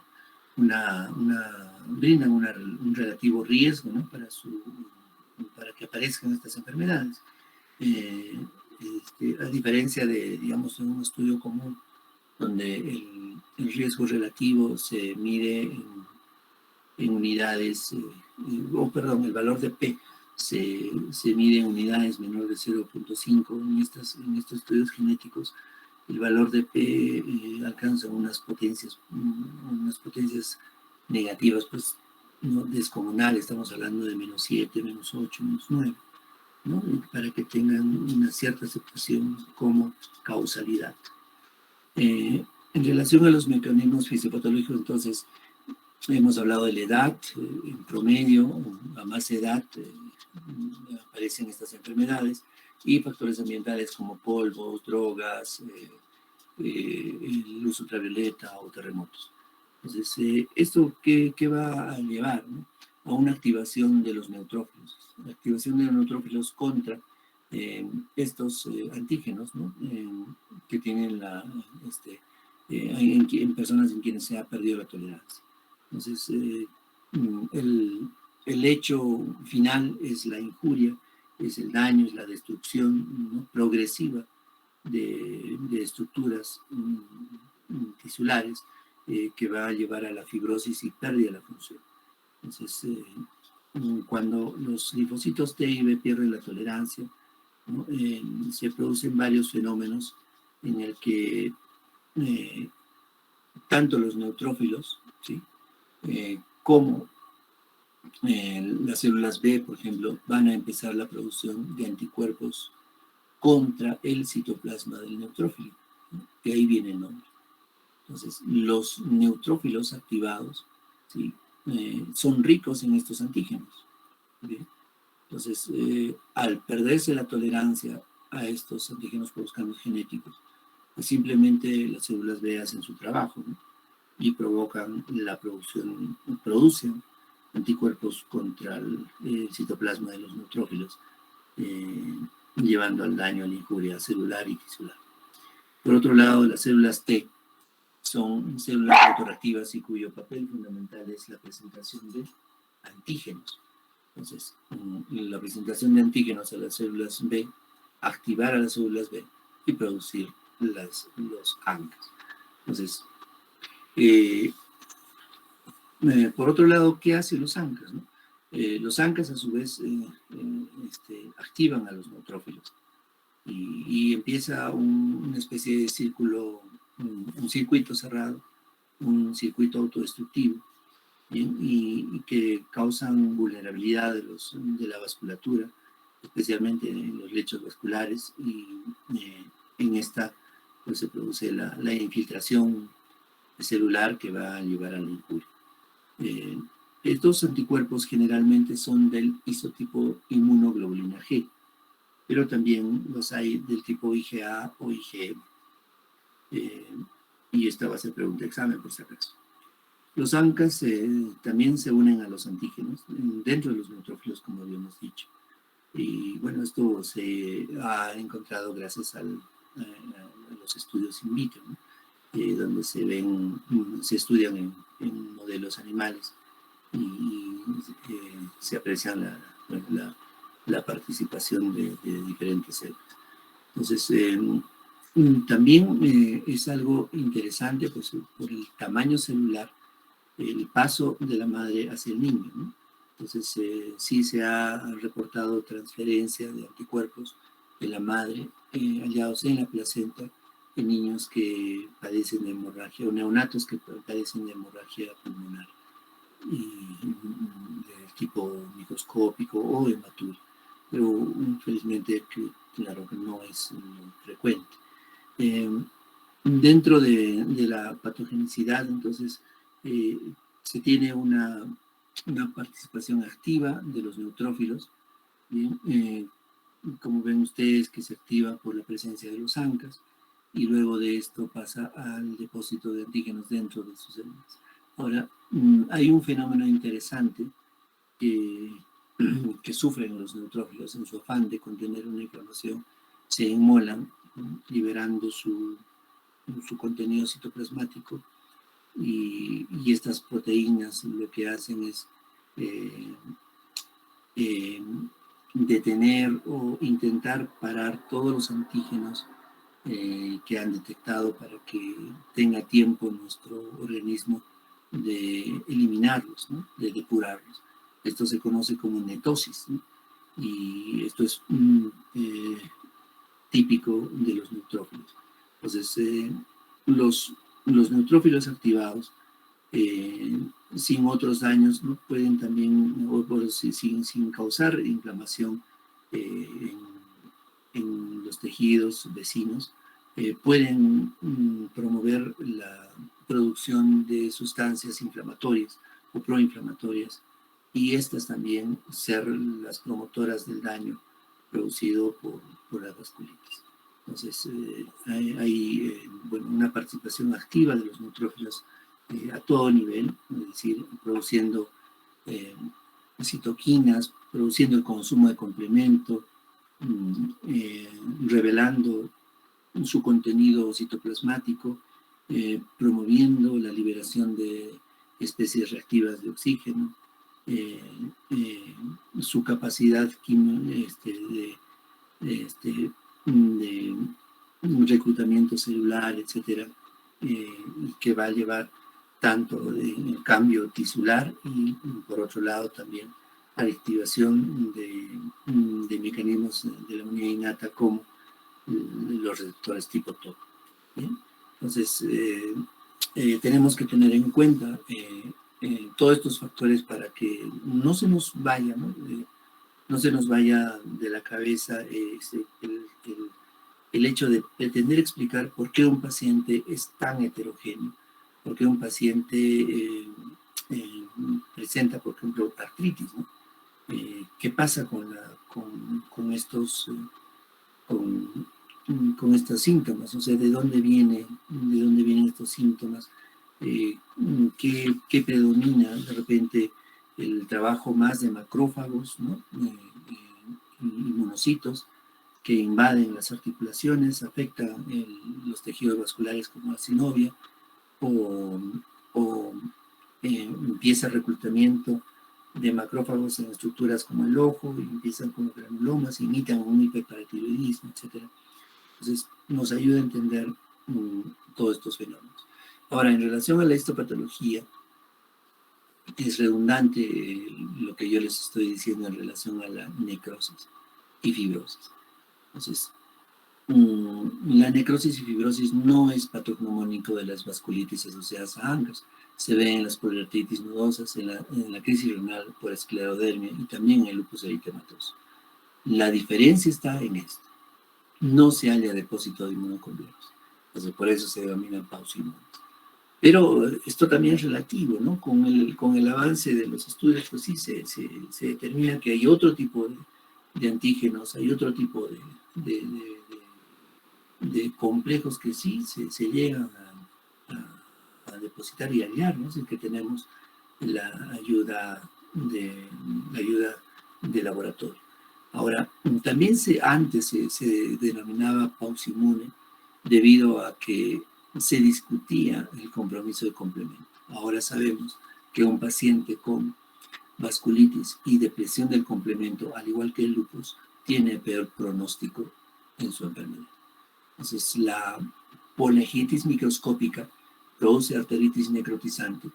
brindan un relativo riesgo, ¿no?, para que aparezcan estas enfermedades. A diferencia de, digamos, en un estudio común, donde el riesgo relativo se mide en unidades, el valor de P se mide en unidades menor de 0.5. En estos estudios genéticos, el valor de P alcanza unas potencias negativas, pues, no descomunales. Estamos hablando de -7, -8, -9, ¿no?, para que tengan una cierta aceptación como causalidad. En relación a los mecanismos fisiopatológicos, entonces, hemos hablado de la edad. En promedio, a más edad, aparecen estas enfermedades, y factores ambientales como polvos, drogas, luz ultravioleta o terremotos. Entonces, ¿esto qué va a llevar, ¿no?, a una activación de los neutrófilos? La activación de los neutrófilos contra estos antígenos, ¿no?, que tienen en personas en quienes se ha perdido la tolerancia. Entonces, el hecho final es la injuria, es el daño, es la destrucción, ¿no?, progresiva de estructuras tisulares, que va a llevar a la fibrosis y pérdida de la función. Entonces, cuando los linfocitos T y B pierden la tolerancia, ¿no?, se producen varios fenómenos en el que tanto los neutrófilos, ¿sí?, como las células B, por ejemplo, van a empezar la producción de anticuerpos contra el citoplasma del neutrófilo, ¿no?, de ahí viene el nombre. Entonces, los neutrófilos activados, ¿sí? Son ricos en estos antígenos. ¿Bien? Entonces, al perderse la tolerancia a estos antígenos por los cambios genéticos, pues simplemente las células B hacen su trabajo, ¿no? Y producen anticuerpos contra el citoplasma de los neutrófilos, llevando al daño, a la injuria celular y tisular. Por otro lado, las células T son células autoreactivas y cuyo papel fundamental es la presentación de antígenos. Entonces, la presentación de antígenos a las células B, activar a las células B y producir los ANCAs. Entonces, por otro lado, ¿qué hacen los ANCAs, no? Los ANCAs, a su vez, activan a los neutrófilos y empieza una especie de círculo, un circuito cerrado, un circuito autodestructivo, ¿bien? Y que causan vulnerabilidad de la vasculatura, especialmente en los lechos vasculares, y en esta pues, se produce la infiltración celular que va a llevar a la injuria. Estos anticuerpos generalmente son del isotipo inmunoglobulina G, pero también los hay del tipo IgA o IgM. Y esta va a ser pregunta de examen, por si acaso. Los ANCAs también se unen a los antígenos dentro de los neutrófilos, como habíamos dicho. Y bueno, esto se ha encontrado gracias a los estudios in vitro, ¿no? Donde se estudian en modelos animales y se aprecia la participación de diferentes células. Entonces, también es algo interesante pues, por el tamaño celular, el paso de la madre hacia el niño, ¿no? Entonces, sí se ha reportado transferencia de anticuerpos de la madre hallados en la placenta en niños que padecen de hemorragia, o neonatos que padecen de hemorragia pulmonar, de tipo microscópico o hematuria, pero infelizmente, claro que no es frecuente. Dentro de la patogenicidad, entonces, se tiene una participación activa de los neutrófilos, ¿bien? Como ven ustedes, que se activa por la presencia de los ANCAs, y luego de esto pasa al depósito de antígenos dentro de sus células. Ahora, hay un fenómeno interesante que sufren los neutrófilos en su afán de contener una inflamación, se inmolan, liberando su contenido citoplasmático, y estas proteínas lo que hacen es detener o intentar parar todos los antígenos que han detectado para que tenga tiempo nuestro organismo de eliminarlos, ¿no? De depurarlos. Esto se conoce como netosis, ¿no? Y esto es típico de los neutrófilos. Entonces, los neutrófilos activados, sin otros daños, ¿no? Pueden también, sin causar inflamación en los tejidos vecinos, pueden promover la producción de sustancias inflamatorias o proinflamatorias, y estas también ser las promotoras del daño producido por la vasculitis. Entonces, hay bueno, una participación activa de los neutrófilos a todo nivel, es decir, produciendo citoquinas, produciendo el consumo de complemento, revelando su contenido citoplasmático, promoviendo la liberación de especies reactivas de oxígeno, su capacidad de reclutamiento celular, etcétera, que va a llevar tanto el cambio tisular y, por otro lado, también a la activación de mecanismos de la inmunidad innata como los receptores tipo TOC. ¿Bien? Entonces, tenemos que tener en cuenta todos estos factores para que no se nos vaya, ¿no? No se nos vaya de la cabeza el hecho de pretender explicar por qué un paciente es tan heterogéneo, por qué un paciente presenta, por ejemplo, artritis, ¿no? ¿Qué pasa con estos síntomas? O sea, ¿de dónde vienen estos síntomas? ¿Qué predomina? De repente, el trabajo más de macrófagos, ¿no? Y monocitos que invaden las articulaciones, afecta los tejidos vasculares como la sinovia, o empieza el reclutamiento de macrófagos en estructuras como el ojo, y empiezan como granulomas, imitan un hiperparatiroidismo, etc. Entonces, nos ayuda a entender todos estos fenómenos. Ahora, en relación a la histopatología, es redundante lo que yo les estoy diciendo en relación a la necrosis y fibrosis. Entonces, la necrosis y fibrosis no es patognomónico de las vasculitis asociadas a ANCAS. Se ve en las poliartritis nodosas, en la crisis renal por esclerodermia y también en el lupus eritematoso. La diferencia está en esto. No se halla depósito de inmunocompletos. Entonces, por eso se denomina paucimonte. Pero esto también es relativo, ¿no? Con el avance de los estudios, pues sí, se determina que hay otro tipo de antígenos, hay otro tipo de complejos que sí se llegan a depositar y hallar, ¿no? Así que tenemos la ayuda de laboratorio. Ahora, también antes se denominaba paucimune debido a que se discutía el compromiso de complemento. Ahora sabemos que un paciente con vasculitis y depresión del complemento, al igual que el lupus, tiene peor pronóstico en su enfermedad. Entonces, la polegitis microscópica produce arteritis necrotizante,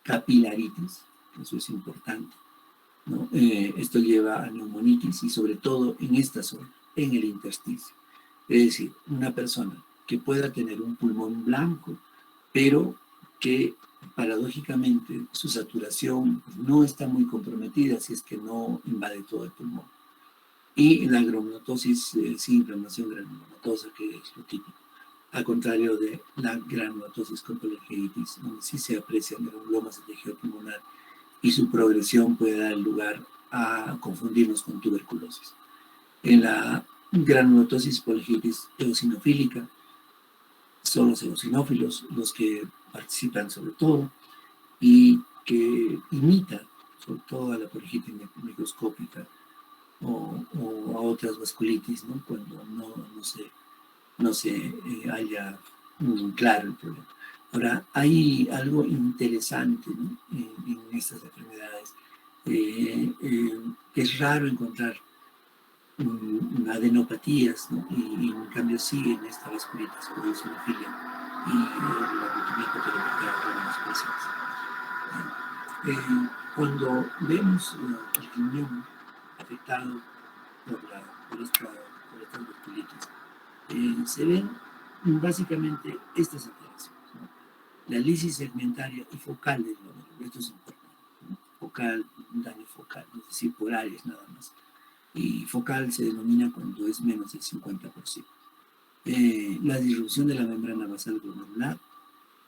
capilaritis, eso es importante, ¿no? Esto lleva a neumonitis y sobre todo en esta zona, en el intersticio. Es decir, una persona que pueda tener un pulmón blanco, pero que paradójicamente su saturación no está muy comprometida si es que no invade todo el pulmón. Y la granulomatosis sin inflamación granulomatosa, que es lo típico, al contrario de la granulomatosis con polegitis, donde sí se aprecian granulomas de tejido pulmonar y su progresión puede dar lugar a confundirnos con tuberculosis. En la granulomatosis polegitis eosinofílica son los eosinófilos los que participan sobre todo y que imitan sobre todo a la polegitis microscópica o a otras vasculitis, ¿no? Cuando no se haya claro el problema. Ahora, hay algo interesante, ¿no? en estas enfermedades, que es raro encontrar adenopatías, ¿no? Y en cambio sí en esta vasculitis por eosinofilia y la glutamina patológica de algunos pacientes. Cuando vemos el riñón afectado por estas vasculitis, se ven básicamente estas alteraciones, ¿no? La lisis segmentaria y focal del glóbulo, esto es importante, ¿no? Focal, daño focal, es decir, por áreas nada más. Y focal se denomina cuando es menos del 50%. La disrupción de la membrana basal glomerular,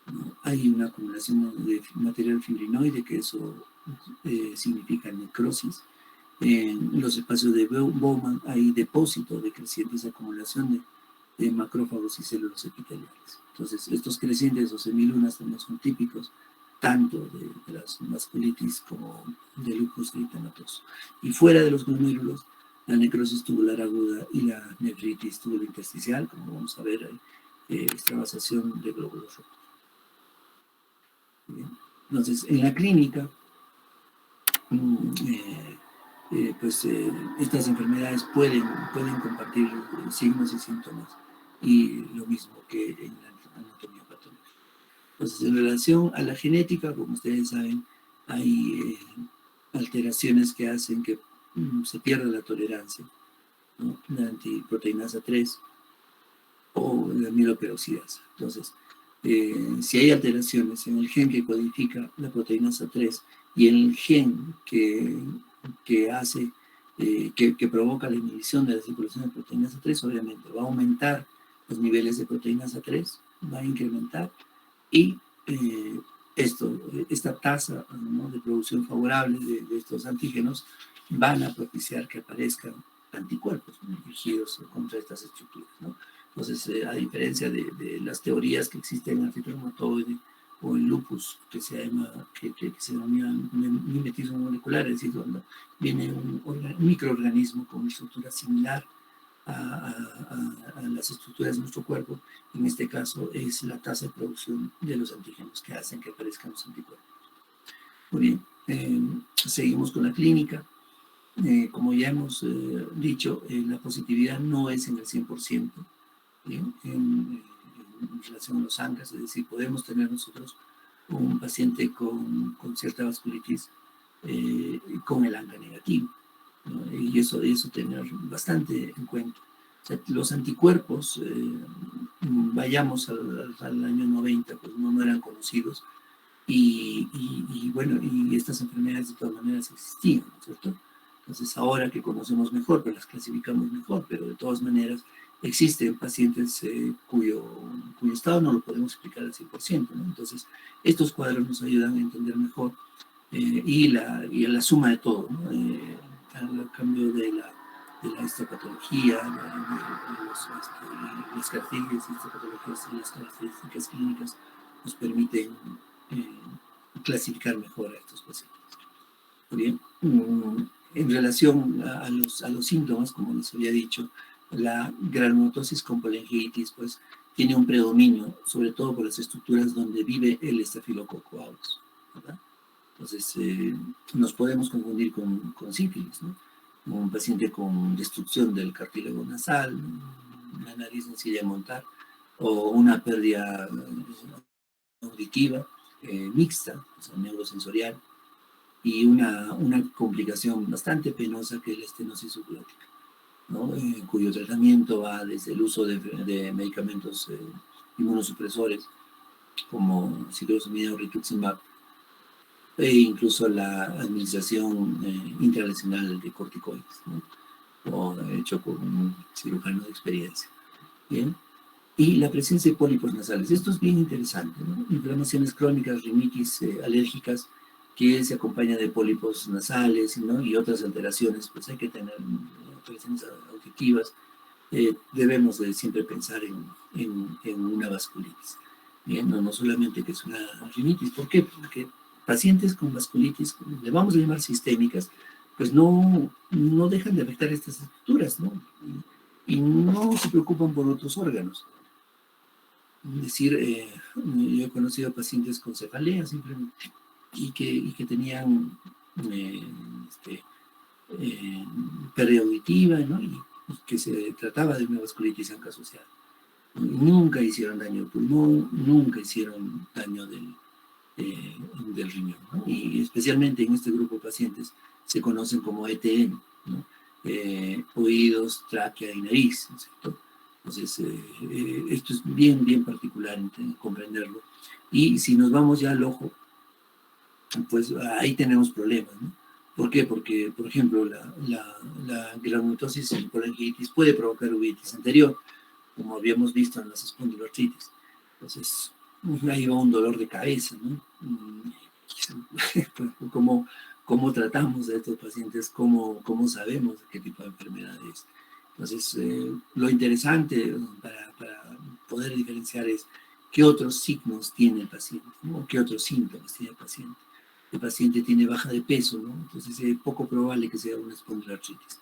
¿no? Hay una acumulación de material fibrinoide, que eso significa necrosis. En los espacios de Bowman hay depósito de crecientes acumulación de macrófagos y células epiteliales. Entonces, estos crecientes o semilunas también son típicos tanto de las vasculitis como del lupus eritematoso. Y fuera de los glomérulos, la necrosis tubular aguda y la nefritis tubulointersticial, como vamos a ver, hay extravasación de glóbulos rojos. Entonces, en la clínica, estas enfermedades pueden compartir signos y síntomas, y lo mismo que en la anatomía patológica. Entonces, en relación a la genética, como ustedes saben, hay alteraciones que hacen que se pierda la tolerancia, ¿no? La antiproteinasa 3 o la amiloperoxidasa. Entonces, si hay alteraciones en el gen que codifica la proteinasa 3 y en el gen que hace, que provoca la inhibición de la circulación de proteinasa 3, obviamente va a aumentar los niveles de proteínas A3 va a incrementar y esta tasa, ¿no?, de producción favorable de estos antígenos van a propiciar que aparezcan anticuerpos, ¿no?, dirigidos contra estas estructuras, ¿no? Entonces, a diferencia de las teorías que existen en artritis reumatoide o en lupus, que se denomina mimetismo molecular, es decir, donde viene un microorganismo con una estructura similar a las estructuras de nuestro cuerpo. En este caso es la tasa de producción de los antígenos que hacen que aparezcan los anticuerpos. Muy bien, seguimos con la clínica. Como ya hemos dicho, la positividad no es en el 100%, ¿bien?, en relación a los ANCAs, es decir, podemos tener nosotros un paciente con cierta vasculitis con el ANCA negativo, ¿no? Y eso tener bastante en cuenta. O sea, los anticuerpos, vayamos al año 90, pues no eran conocidos, y bueno, y estas enfermedades de todas maneras existían, ¿no es cierto? Entonces, ahora que conocemos mejor, pues las clasificamos mejor, pero de todas maneras existen pacientes cuyo estado no lo podemos explicar al 100%, ¿no? Entonces, estos cuadros nos ayudan a entender mejor y a la suma de todo, ¿no? Al cambio de la histopatología, las características histopatológicas y las características clínicas nos permiten clasificar mejor a estos pacientes. Muy bien. En relación a los síntomas, como les había dicho, la granulomatosis con polengiitis pues tiene un predominio, sobre todo por las estructuras donde vive el estafilococo aureus, ¿verdad? Entonces, nos podemos confundir con sífilis, ¿no? Un paciente con destrucción del cartílago nasal, una nariz sencilla de montar, o una pérdida auditiva mixta, o sea, neurosensorial, y una complicación bastante penosa que es la estenosis subglótica, ¿no? Cuyo tratamiento va desde el uso de medicamentos inmunosupresores como ciclophosphamida o rituximab, e incluso la administración intralesional de corticoides, ¿no?, o hecho con un cirujano de experiencia. Bien. Y la presencia de pólipos nasales. Esto es bien interesante, ¿no? Inflamaciones crónicas, rinitis alérgicas, que se acompañan de pólipos nasales, ¿no?, y otras alteraciones. Pues hay que tener alteraciones auditivas. Debemos de siempre pensar en una vasculitis. Bien, no solamente que es una rinitis. ¿Por qué? Porque pacientes con vasculitis, le vamos a llamar sistémicas, pues no dejan de afectar estas estructuras, ¿no? Y no se preocupan por otros órganos. Es decir, yo he conocido pacientes con cefalea simplemente y que tenían pérdida auditiva, ¿no?, y que se trataba de una vasculitis ANCA asociada. Nunca hicieron daño al pulmón, nunca hicieron daño del riñón, ¿no? Y especialmente en este grupo de pacientes se conocen como ETN, ¿no? Oídos, tráquea y nariz, ¿no es cierto? Entonces, esto es bien particular en comprenderlo. Y si nos vamos ya al ojo, pues ahí tenemos problemas, ¿no? ¿Por qué? Porque, por ejemplo, la granulomatosis y polengiitis puede provocar uveitis anterior, como habíamos visto en las espondiloartritis. Entonces, ahí va un dolor de cabeza, ¿no? ¿Cómo tratamos a estos pacientes? ¿Cómo sabemos de qué tipo de enfermedad es? Entonces, lo interesante para poder diferenciar es qué otros signos tiene el paciente, ¿no? ¿Qué otros síntomas tiene el paciente? El paciente tiene baja de peso, ¿no? Entonces es poco probable que sea una espondiloartritis.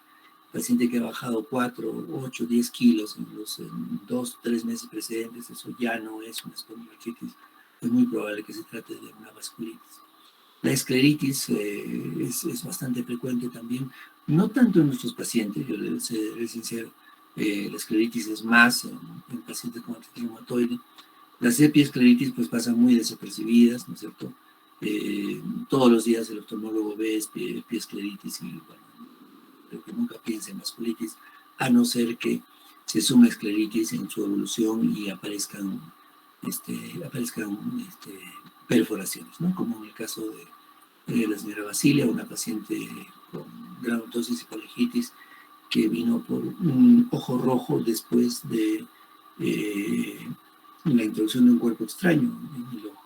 El paciente que ha bajado 4, 8, 10 kilos en los 2, 3 meses precedentes, eso ya no es una espondiloartritis. Es muy probable que se trate de una vasculitis. La escleritis es bastante frecuente también, no tanto en nuestros pacientes, yo les seré sincero, la escleritis es más en pacientes con artritis reumatoide. Las epiescleritis pues pasan muy desapercibidas, ¿no es cierto? Todos los días el oftalmólogo ve epiescleritis y bueno, creo que nunca piensa en vasculitis, a no ser que se sume escleritis en su evolución y aparezcan perforaciones, ¿no? Como en el caso de la señora Basilia, una paciente con granulomatosis y polengiitis que vino por un ojo rojo después de la introducción de un cuerpo extraño en el ojo.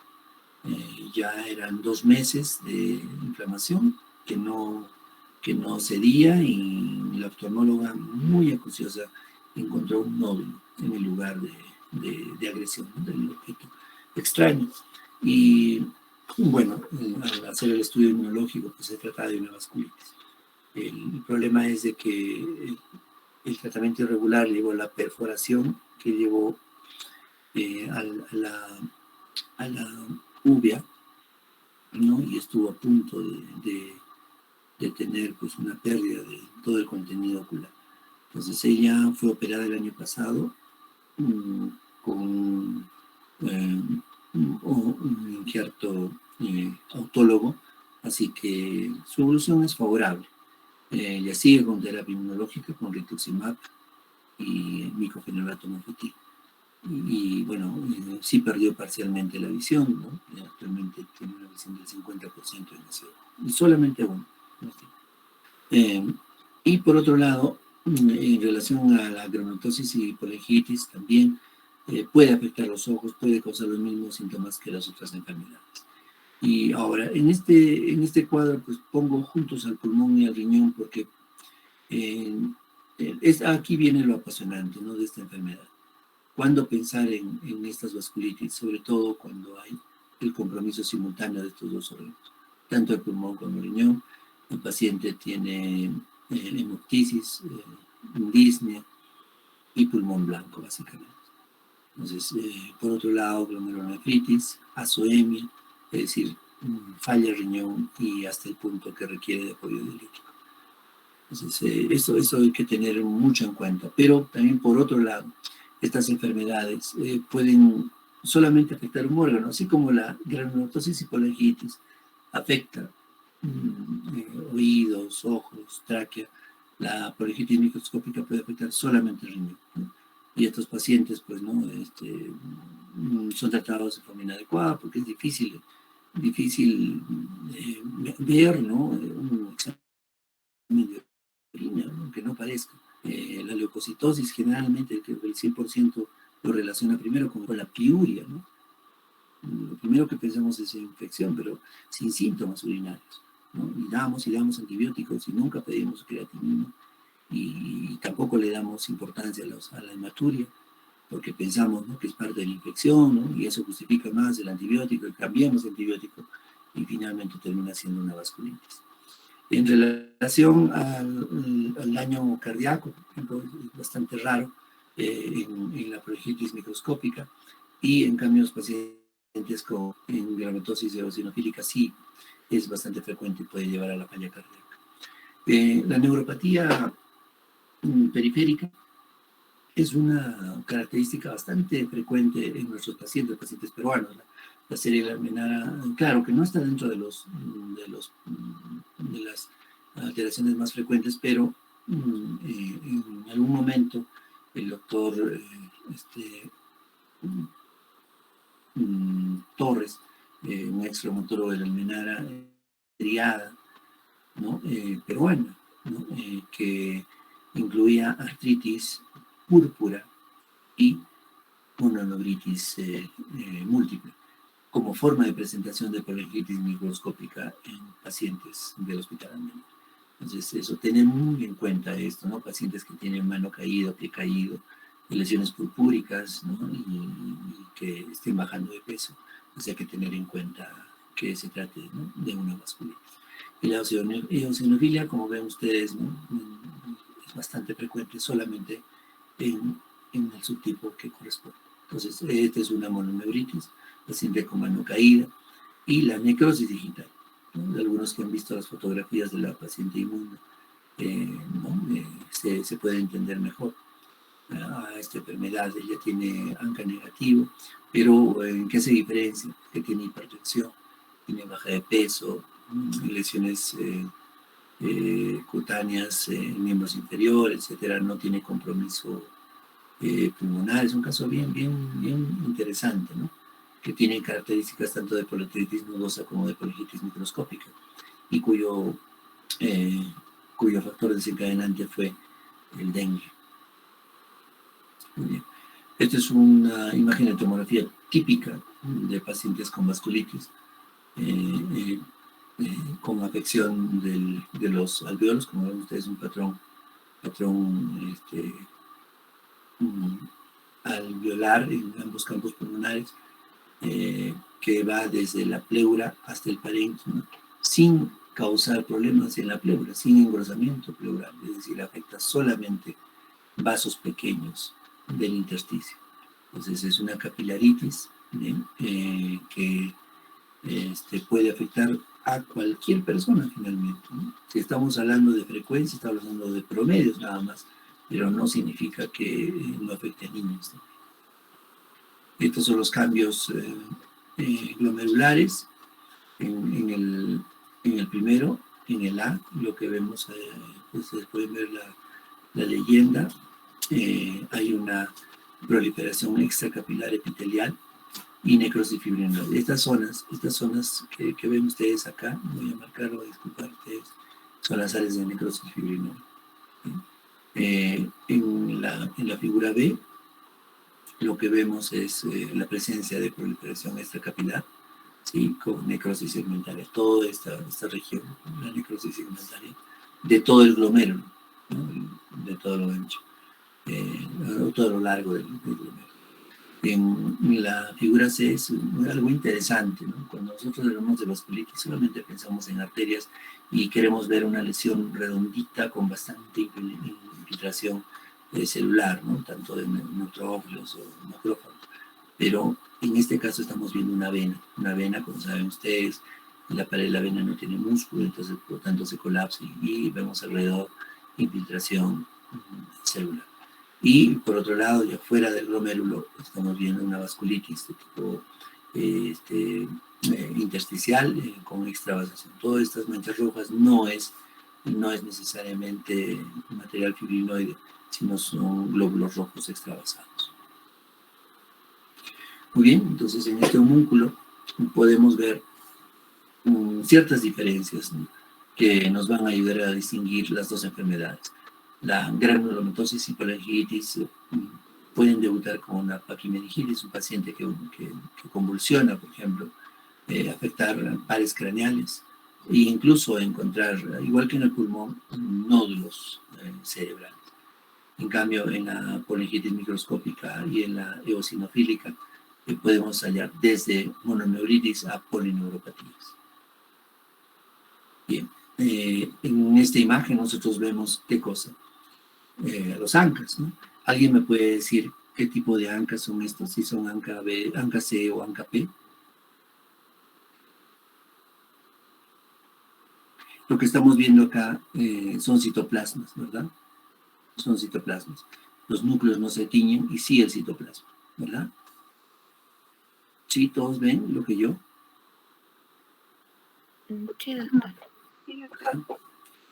Ya eran 2 meses de inflamación que no cedía, y la oftalmóloga, muy acuciosa, encontró un nódulo en el lugar de agresión, ¿no?, del objeto extraño. Y bueno, al hacer el estudio inmunológico, pues se trata de una vasculitis. El problema es de que el tratamiento irregular llevó a la perforación, que llevó a la uvea, ¿no? Y estuvo a punto de tener pues una pérdida de todo el contenido ocular. Entonces ella fue operada el año pasado con un injerto autólogo, así que su evolución es favorable. Ella sigue con terapia inmunológica, con rituximab y micofenolato mofetil. Y bueno, sí perdió parcialmente la visión, ¿no? Y actualmente tiene una visión del 50% en ese ojo, y solamente uno. Y por otro lado, en relación a la granulomatosis y polingitis, también puede afectar los ojos, puede causar los mismos síntomas que las otras enfermedades. Y ahora, en este cuadro, pues pongo juntos al pulmón y al riñón, porque aquí viene lo apasionante, ¿no?, de esta enfermedad. ¿Cuándo pensar en estas vasculitis? Sobre todo cuando hay el compromiso simultáneo de estos dos órganos, tanto el pulmón como el riñón. El paciente tiene hemoptisis, disnea y pulmón blanco, básicamente. Entonces, por otro lado, glomerulonefritis, azoemia, es decir, falla el riñón y hasta el punto que requiere de apoyo dialítico. Entonces, eso hay que tener mucho en cuenta. Pero también, por otro lado, estas enfermedades pueden solamente afectar un órgano, así como la granulomatosis y polingitis afecta oídos, ojos, tráquea. La polingitis microscópica puede afectar solamente el riñón, ¿no? Y estos pacientes, pues, ¿no?, son tratados de forma inadecuada, porque es difícil ver, ¿no?, un examen de orina, ¿no?, aunque no parezca. La leucocitosis, generalmente, el 100% lo relaciona primero con la piuria, ¿no? Lo primero que pensamos es infección, pero sin síntomas urinarios, ¿no? Y damos antibióticos y nunca pedimos creatinina, y tampoco le damos importancia a la hematuria, porque pensamos, ¿no?, que es parte de la infección, ¿no?, y eso justifica más el antibiótico, y cambiamos el antibiótico y finalmente termina siendo una vasculitis. En relación al daño cardíaco, por ejemplo, es bastante raro en la polingitis microscópica, y en cambio los pacientes con granulomatosis eosinofílica sí es bastante frecuente y puede llevar a la falla cardíaca. La neuropatía periférica es una característica bastante frecuente en nuestros pacientes peruanos. La serie Almenara, claro que no está dentro de las alteraciones más frecuentes, pero en algún momento el doctor Torres, un ex reumatólogo de la Almenara, triada, ¿no?, peruana, ¿no?, que incluía artritis púrpura y mononeuritis múltiple, como forma de presentación de polingitis microscópica en pacientes del Hospital Almenara. Entonces, eso, tener muy en cuenta esto, ¿no? Pacientes que tienen mano caída, pie caído, lesiones purpúricas, ¿no?, y que estén bajando de peso. Entonces, hay que tener en cuenta que se trate, ¿no?, de una vasculitis. Y la eosinofilia, como ven ustedes, ¿no?, es bastante frecuente solamente en el subtipo que corresponde. Entonces, esta es una mononeuritis, paciente con mano caída, y la necrosis digital, ¿no?, algunos que han visto las fotografías de la paciente inmunda, ¿no?, se puede entender mejor a esta enfermedad. Ella tiene ANCA negativo, pero ¿en qué se diferencia? Que tiene hipertensión, tiene baja de peso, lesiones cutáneas en miembros inferiores, etcétera, no tiene compromiso pulmonar. Es un caso bien interesante, ¿no?, que tiene características tanto de poliarteritis nodosa como de polingitis microscópica, y cuyo factor desencadenante fue el dengue. Muy bien. Esta es una imagen de tomografía típica de pacientes con vasculitis, con afección de los alveolos, como ven ustedes, un patrón alveolar en ambos campos pulmonares, que va desde la pleura hasta el parénquima, sin causar problemas en la pleura, sin engrosamiento pleural, es decir, afecta solamente vasos pequeños del intersticio. Entonces es una capilaritis que puede afectar a cualquier persona finalmente, ¿no? Si estamos hablando de frecuencia, estamos hablando de promedios nada más, pero no significa que no afecte a niños, ¿no? Estos son los cambios glomerulares. En el primero, en el A, lo que vemos, pues se puede ver la leyenda. Hay una proliferación extracapilar epitelial y necrosis fibrinoide. Estas zonas que ven ustedes acá, voy a marcarlo, disculpar ustedes, son las áreas de necrosis fibrinoide. En la figura B, lo que vemos es la presencia de proliferación extracapilar, ¿sí? Con necrosis segmentaria, toda esta región, la necrosis segmentaria, de todo el glomérulo, ¿no? De todo lo ancho, todo lo largo del glomérulo. En la figura C es algo interesante, ¿no? Cuando nosotros hablamos de vasculitis solamente pensamos en arterias y queremos ver una lesión redondita con bastante infiltración celular, ¿no? Tanto de neutrófilos o macrófagos. Pero en este caso estamos viendo una vena, como saben ustedes, la pared de la vena no tiene músculo, entonces por lo tanto se colapsa y vemos alrededor infiltración celular. Y por otro lado, ya fuera del glomérulo, estamos viendo una vasculitis de tipo intersticial con extravasación. Todas estas manchas rojas no es necesariamente material fibrinoide, sino son glóbulos rojos extravasados. Muy bien, entonces en este homúnculo podemos ver ciertas diferencias, ¿no?, que nos van a ayudar a distinguir las dos enfermedades. La granulomatosis y colangitis pueden debutar con una paquimeningitis, un paciente que convulsiona, por ejemplo, afectar pares craneales e incluso encontrar, igual que en el pulmón, nódulos cerebrales. En cambio, en la polingitis microscópica y en la eosinofílica podemos hallar desde mononeuritis a polineuropatías. Bien, en esta imagen nosotros vemos qué cosa. Los ANCAs, ¿no? ¿Alguien me puede decir qué tipo de ANCAs son estos? Si son ANCA B, ANCA C o ANCA P. Lo que estamos viendo acá son citoplasmas, ¿verdad? Son citoplasmas. Los núcleos no se tiñen y sí el citoplasma, ¿verdad? ¿Sí? ¿Todos ven lo que yo? Sí, doctor.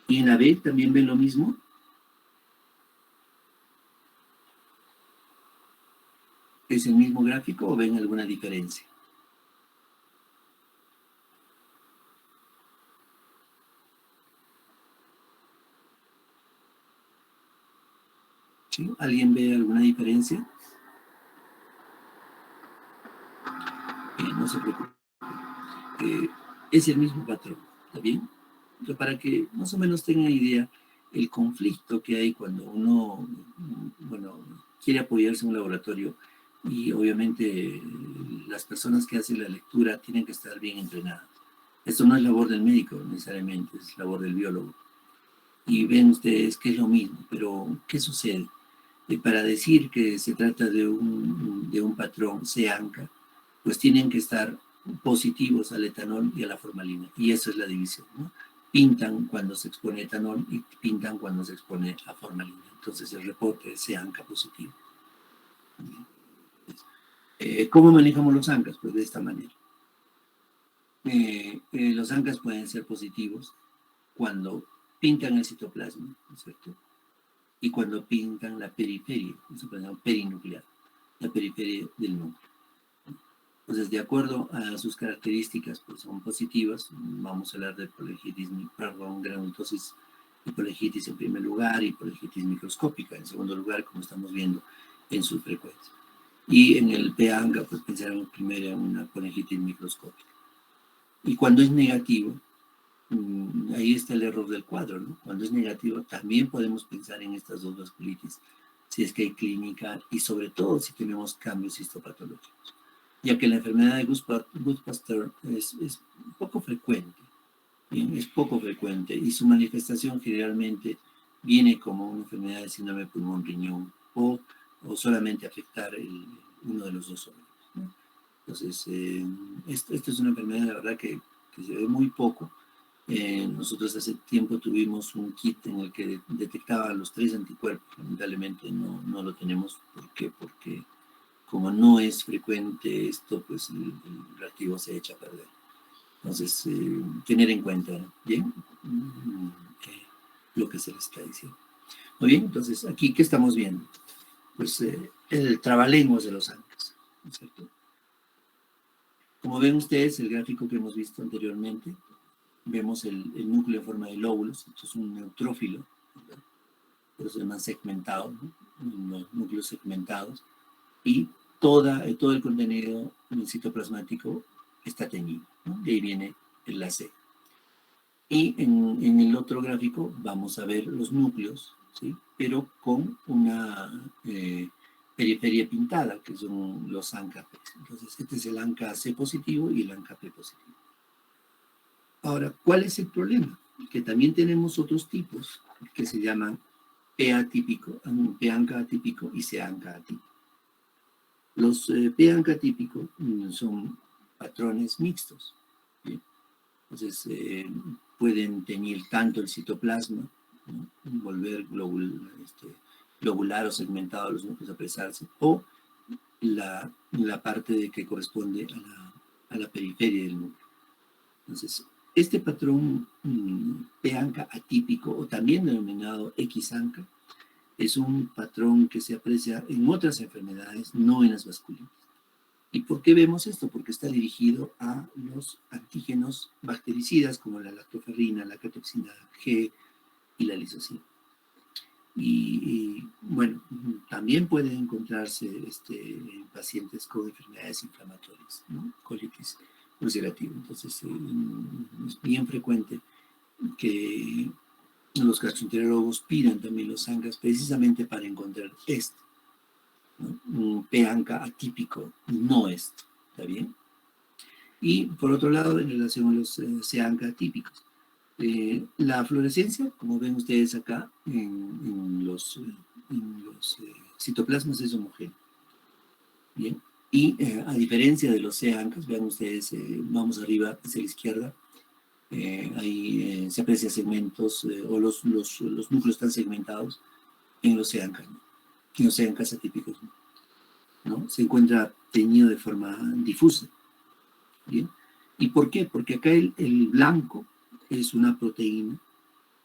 ¿Y en la B también ven lo mismo? ¿Es el mismo gráfico o ven alguna diferencia? ¿Sí? ¿Alguien ve alguna diferencia? No se preocupe. Es el mismo patrón, ¿está bien? Pero para que más o menos tengan idea el conflicto que hay cuando uno, bueno, quiere apoyarse en un laboratorio y obviamente las personas que hacen la lectura tienen que estar bien entrenadas. Esto no es labor del médico necesariamente, es labor del biólogo. Y ven ustedes que es lo mismo, pero ¿qué sucede? Para decir que se trata de un patrón C-ANCA, pues tienen que estar positivos al etanol y a la formalina, y eso es la división, ¿no? Pintan cuando se expone etanol y pintan cuando se expone a formalina. Entonces el reporte es C-ANCA positivo. ¿Cómo manejamos los ANCAs? Pues de esta manera. Los ANCAs pueden ser positivos cuando pintan el citoplasma, ¿no es cierto? Y cuando pintan la periferia, eso se llama perinuclear, la periferia del núcleo. Entonces, de acuerdo a sus características, pues son positivas. Vamos a hablar de polingitis, granulosis y polingitis en primer lugar y polingitis microscópica en segundo lugar, como estamos viendo en su frecuencia. Y en el PANCA, pues pensaremos primero en una conejitis microscópica. Y cuando es negativo, ahí está el error del cuadro, ¿no? Cuando es negativo, también podemos pensar en estas dos vasculitis, si es que hay clínica y sobre todo si tenemos cambios histopatológicos, ya que la enfermedad de Goodpasteur es poco frecuente, ¿bien? Es poco frecuente y su manifestación generalmente viene como una enfermedad de síndrome pulmón-riñón o solamente afectar uno de los dos órganos, ¿no? Entonces, esto es una enfermedad, la verdad, que se ve muy poco. Nosotros hace tiempo tuvimos un kit en el que detectaba los 3 anticuerpos. Lamentablemente no lo tenemos. ¿Por qué? Porque como no es frecuente esto, pues el reactivo se echa a perder. Entonces, tener en cuenta bien lo que se les está diciendo. Muy bien, entonces aquí, ¿qué estamos viendo? Pues el trabalenguas de los ANCAs, ¿no es cierto? Como ven ustedes, el gráfico que hemos visto anteriormente, vemos el núcleo en forma de lóbulos. Esto es un neutrófilo, ¿verdad? Por eso se llaman segmentados, ¿no? Los núcleos segmentados, y todo el contenido en el citoplasmático está teñido, ¿no? De ahí viene la C. Y en el otro gráfico vamos a ver los núcleos, ¿sí? Pero con una periferia pintada, que son los ANCA. Entonces, este es el ANCA C positivo y el ANCA P positivo. Ahora, ¿cuál es el problema? Que también tenemos otros tipos que se llaman P atípico, P-ANCA atípico y C-ANCA atípico. Los P-ANCA atípicos son patrones mixtos, ¿sí? Entonces, pueden teñir tanto el citoplasma, ¿no? Volver globular o segmentado a los núcleos a apresarse, o la parte que corresponde a la periferia del núcleo. Entonces, este patrón P-ANCA atípico, o también denominado X-ANCA, es un patrón que se aprecia en otras enfermedades, no en las vasculitis. ¿Y por qué vemos esto? Porque está dirigido a los antígenos bactericidas como la lactoferrina, la catoxina G y la lisocima. Y bueno, también pueden encontrarse en pacientes con enfermedades inflamatorias, ¿no? Colitis ulcerativa. Entonces, es bien frecuente que los gastroenterólogos pidan también los ANCAs precisamente para encontrar esto, ¿no? Un P-ANCA atípico, no esto, ¿está bien? Y por otro lado, en relación a los C-ANCA atípicos, la fluorescencia, como ven ustedes acá, en los citoplasmas es homogéneo. Bien, y a diferencia de los C-ANCAs, vean ustedes, vamos arriba hacia la izquierda, ahí se aprecia segmentos, o los núcleos están segmentados en los C-ANCAs, ¿no? En los C-ANCAs atípicos, ¿no? Se encuentra teñido de forma difusa. ¿Bien? ¿Y por qué? Porque acá el blanco es una proteína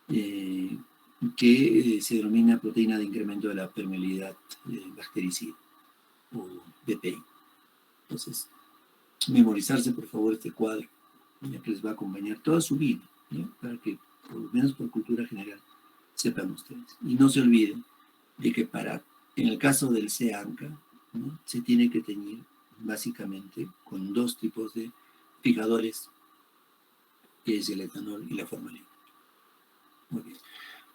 que se denomina proteína de incremento de la permeabilidad bactericida, o BPI. Entonces, memorizarse por favor este cuadro, ya que les va a acompañar toda su vida, ¿ya? Para que, por lo menos por cultura general, sepan ustedes. Y no se olviden de que en el caso del C-ANCA, ¿no? Se tiene que teñir básicamente con 2 tipos de fijadores, que es el etanol y la formalina. Muy bien.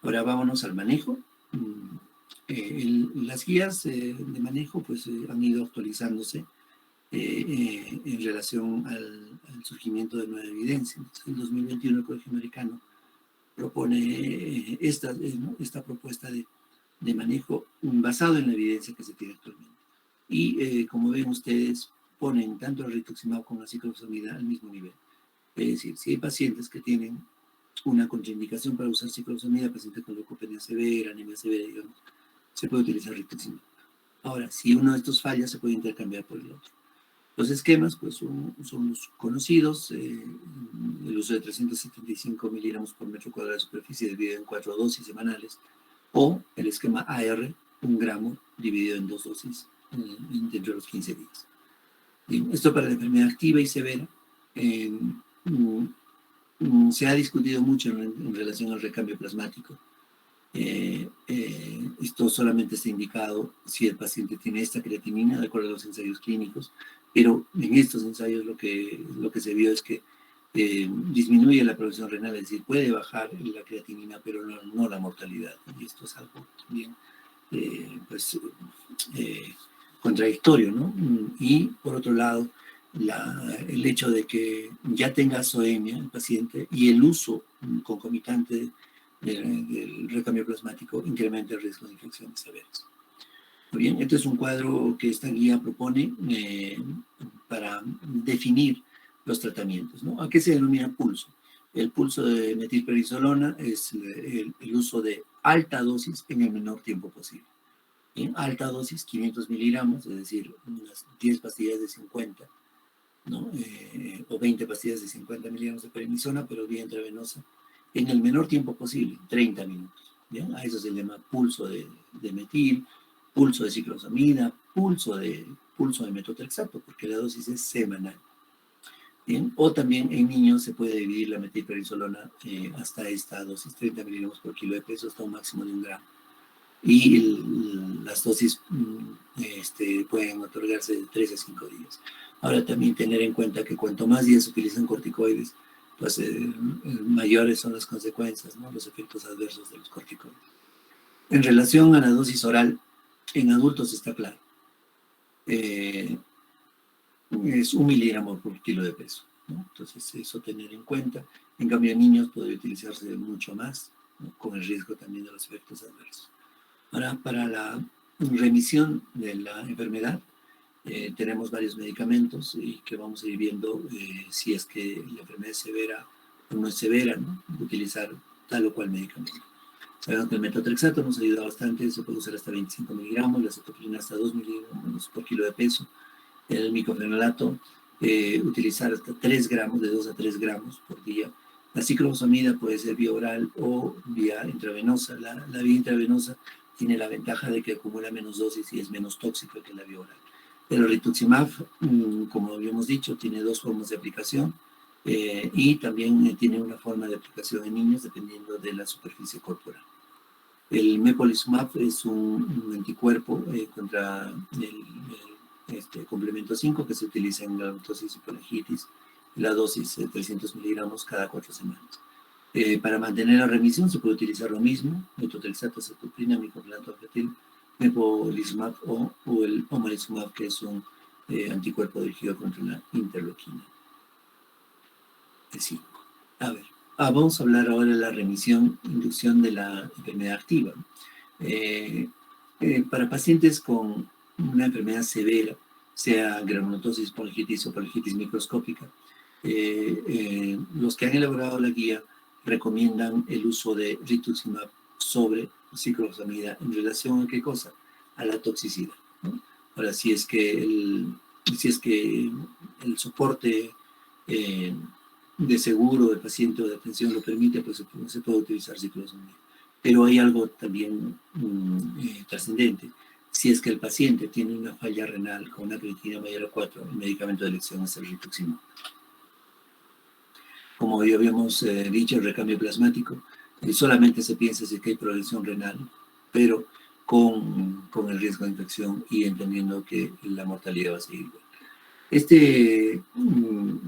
Ahora vámonos al manejo. Las guías de manejo pues han ido actualizándose en relación al surgimiento de nueva evidencia. Entonces, en 2021 el Colegio Americano propone esta propuesta de manejo basado en la evidencia que se tiene actualmente. Y como ven ustedes, ponen tanto el rituximab como la ciclophosphamida al mismo nivel. Es decir, si hay pacientes que tienen una contraindicación para usar ciclophosphamida, pacientes con leucopenia severa, anemia severa, digamos, se puede utilizar rituximab. Ahora, si uno de estos falla, se puede intercambiar por el otro. Los esquemas, pues, son los conocidos, el uso de 375 miligramos por metro cuadrado de superficie dividido en 4 dosis semanales, o el esquema AR, 1 gramo dividido en 2 dosis dentro de los 15 días. Bien, esto para la enfermedad activa y severa. Se ha discutido mucho en relación al recambio plasmático. Esto solamente está indicado si el paciente tiene esta creatinina, de acuerdo a los ensayos clínicos, pero en estos ensayos lo que se vio es que disminuye la producción renal, es decir, puede bajar la creatinina, pero no la mortalidad. Y esto es algo también contradictorio, ¿no? Y por otro lado, el hecho de que ya tenga azoemia el paciente y el uso concomitante del recambio plasmático incrementa el riesgo de infecciones severas. Muy bien, este es un cuadro que esta guía propone para definir los tratamientos, ¿no? ¿A qué se denomina pulso? El pulso de metilprednisolona es el uso de alta dosis en el menor tiempo posible. En alta dosis, 500 miligramos, es decir, unas 10 pastillas de 50, ¿no? O 20 pastillas de 50 miligramos de prednisona, pero vía intravenosa, en el menor tiempo posible, 30 minutos. ¿Bien? A eso se le llama pulso de metil, pulso de ciclosamida, pulso de metotrexato, porque la dosis es semanal. ¿Bien? O también en niños se puede dividir la metilprednisolona hasta esta dosis, 30 miligramos por kilo de peso, hasta un máximo de 1 gramo. Y las dosis pueden otorgarse de 3 a 5 días. Ahora también tener en cuenta que cuanto más días se utilizan corticoides, pues mayores son las consecuencias, ¿no? Los efectos adversos de los corticoides. En relación a la dosis oral, en adultos está claro. Es 1 miligramo por kilo de peso, ¿no? Entonces, eso tener en cuenta. En cambio, en niños podría utilizarse mucho más, ¿no? Con el riesgo también de los efectos adversos. Ahora, para la remisión de la enfermedad, tenemos varios medicamentos y que vamos a ir viendo si es que la enfermedad es severa o no es severa, ¿no? Utilizar tal o cual medicamento. Sabemos que el metotrexato nos ayuda bastante, se puede usar hasta 25 miligramos, la cetoprina hasta 2 miligramos por kilo de peso. El micofenolato, utilizar hasta 3 gramos, de 2 a 3 gramos por día. La ciclosamida puede ser vía oral o vía intravenosa. La vía intravenosa tiene la ventaja de que acumula menos dosis y es menos tóxico que la vía oral. El rituximab, como habíamos dicho, tiene 2 formas de aplicación y también tiene una forma de aplicación en niños dependiendo de la superficie corporal. El mepolizumab es un anticuerpo contra el complemento 5 que se utiliza en la autosis y colegitis. La dosis de 300 miligramos cada 4 semanas. Para mantener la remisión se puede utilizar lo mismo, metotrexato, cetoprina, micofenolato, mepolizumab o el omalizumab, que es un anticuerpo dirigido contra la interleuquina 5. A ver, vamos a hablar ahora de la remisión, inducción de la enfermedad activa. Para pacientes con una enfermedad severa, sea granulomatosis, poligitis o poligitis microscópica, los que han elaborado la guía recomiendan el uso de rituximab sobre ciclosamida en relación a qué cosa, a la toxicidad, ¿no? Ahora, si es que el soporte de seguro del paciente o de atención lo permite, pues se puede utilizar ciclosamida. Pero hay algo también trascendente. Si es que el paciente tiene una falla renal con una creatinina mayor a 4, el medicamento de elección es el rituximab. Como ya habíamos dicho, el recambio plasmático, solamente se piensa si que hay progresión renal, pero con el riesgo de infección y entendiendo que la mortalidad va a seguir igual. Este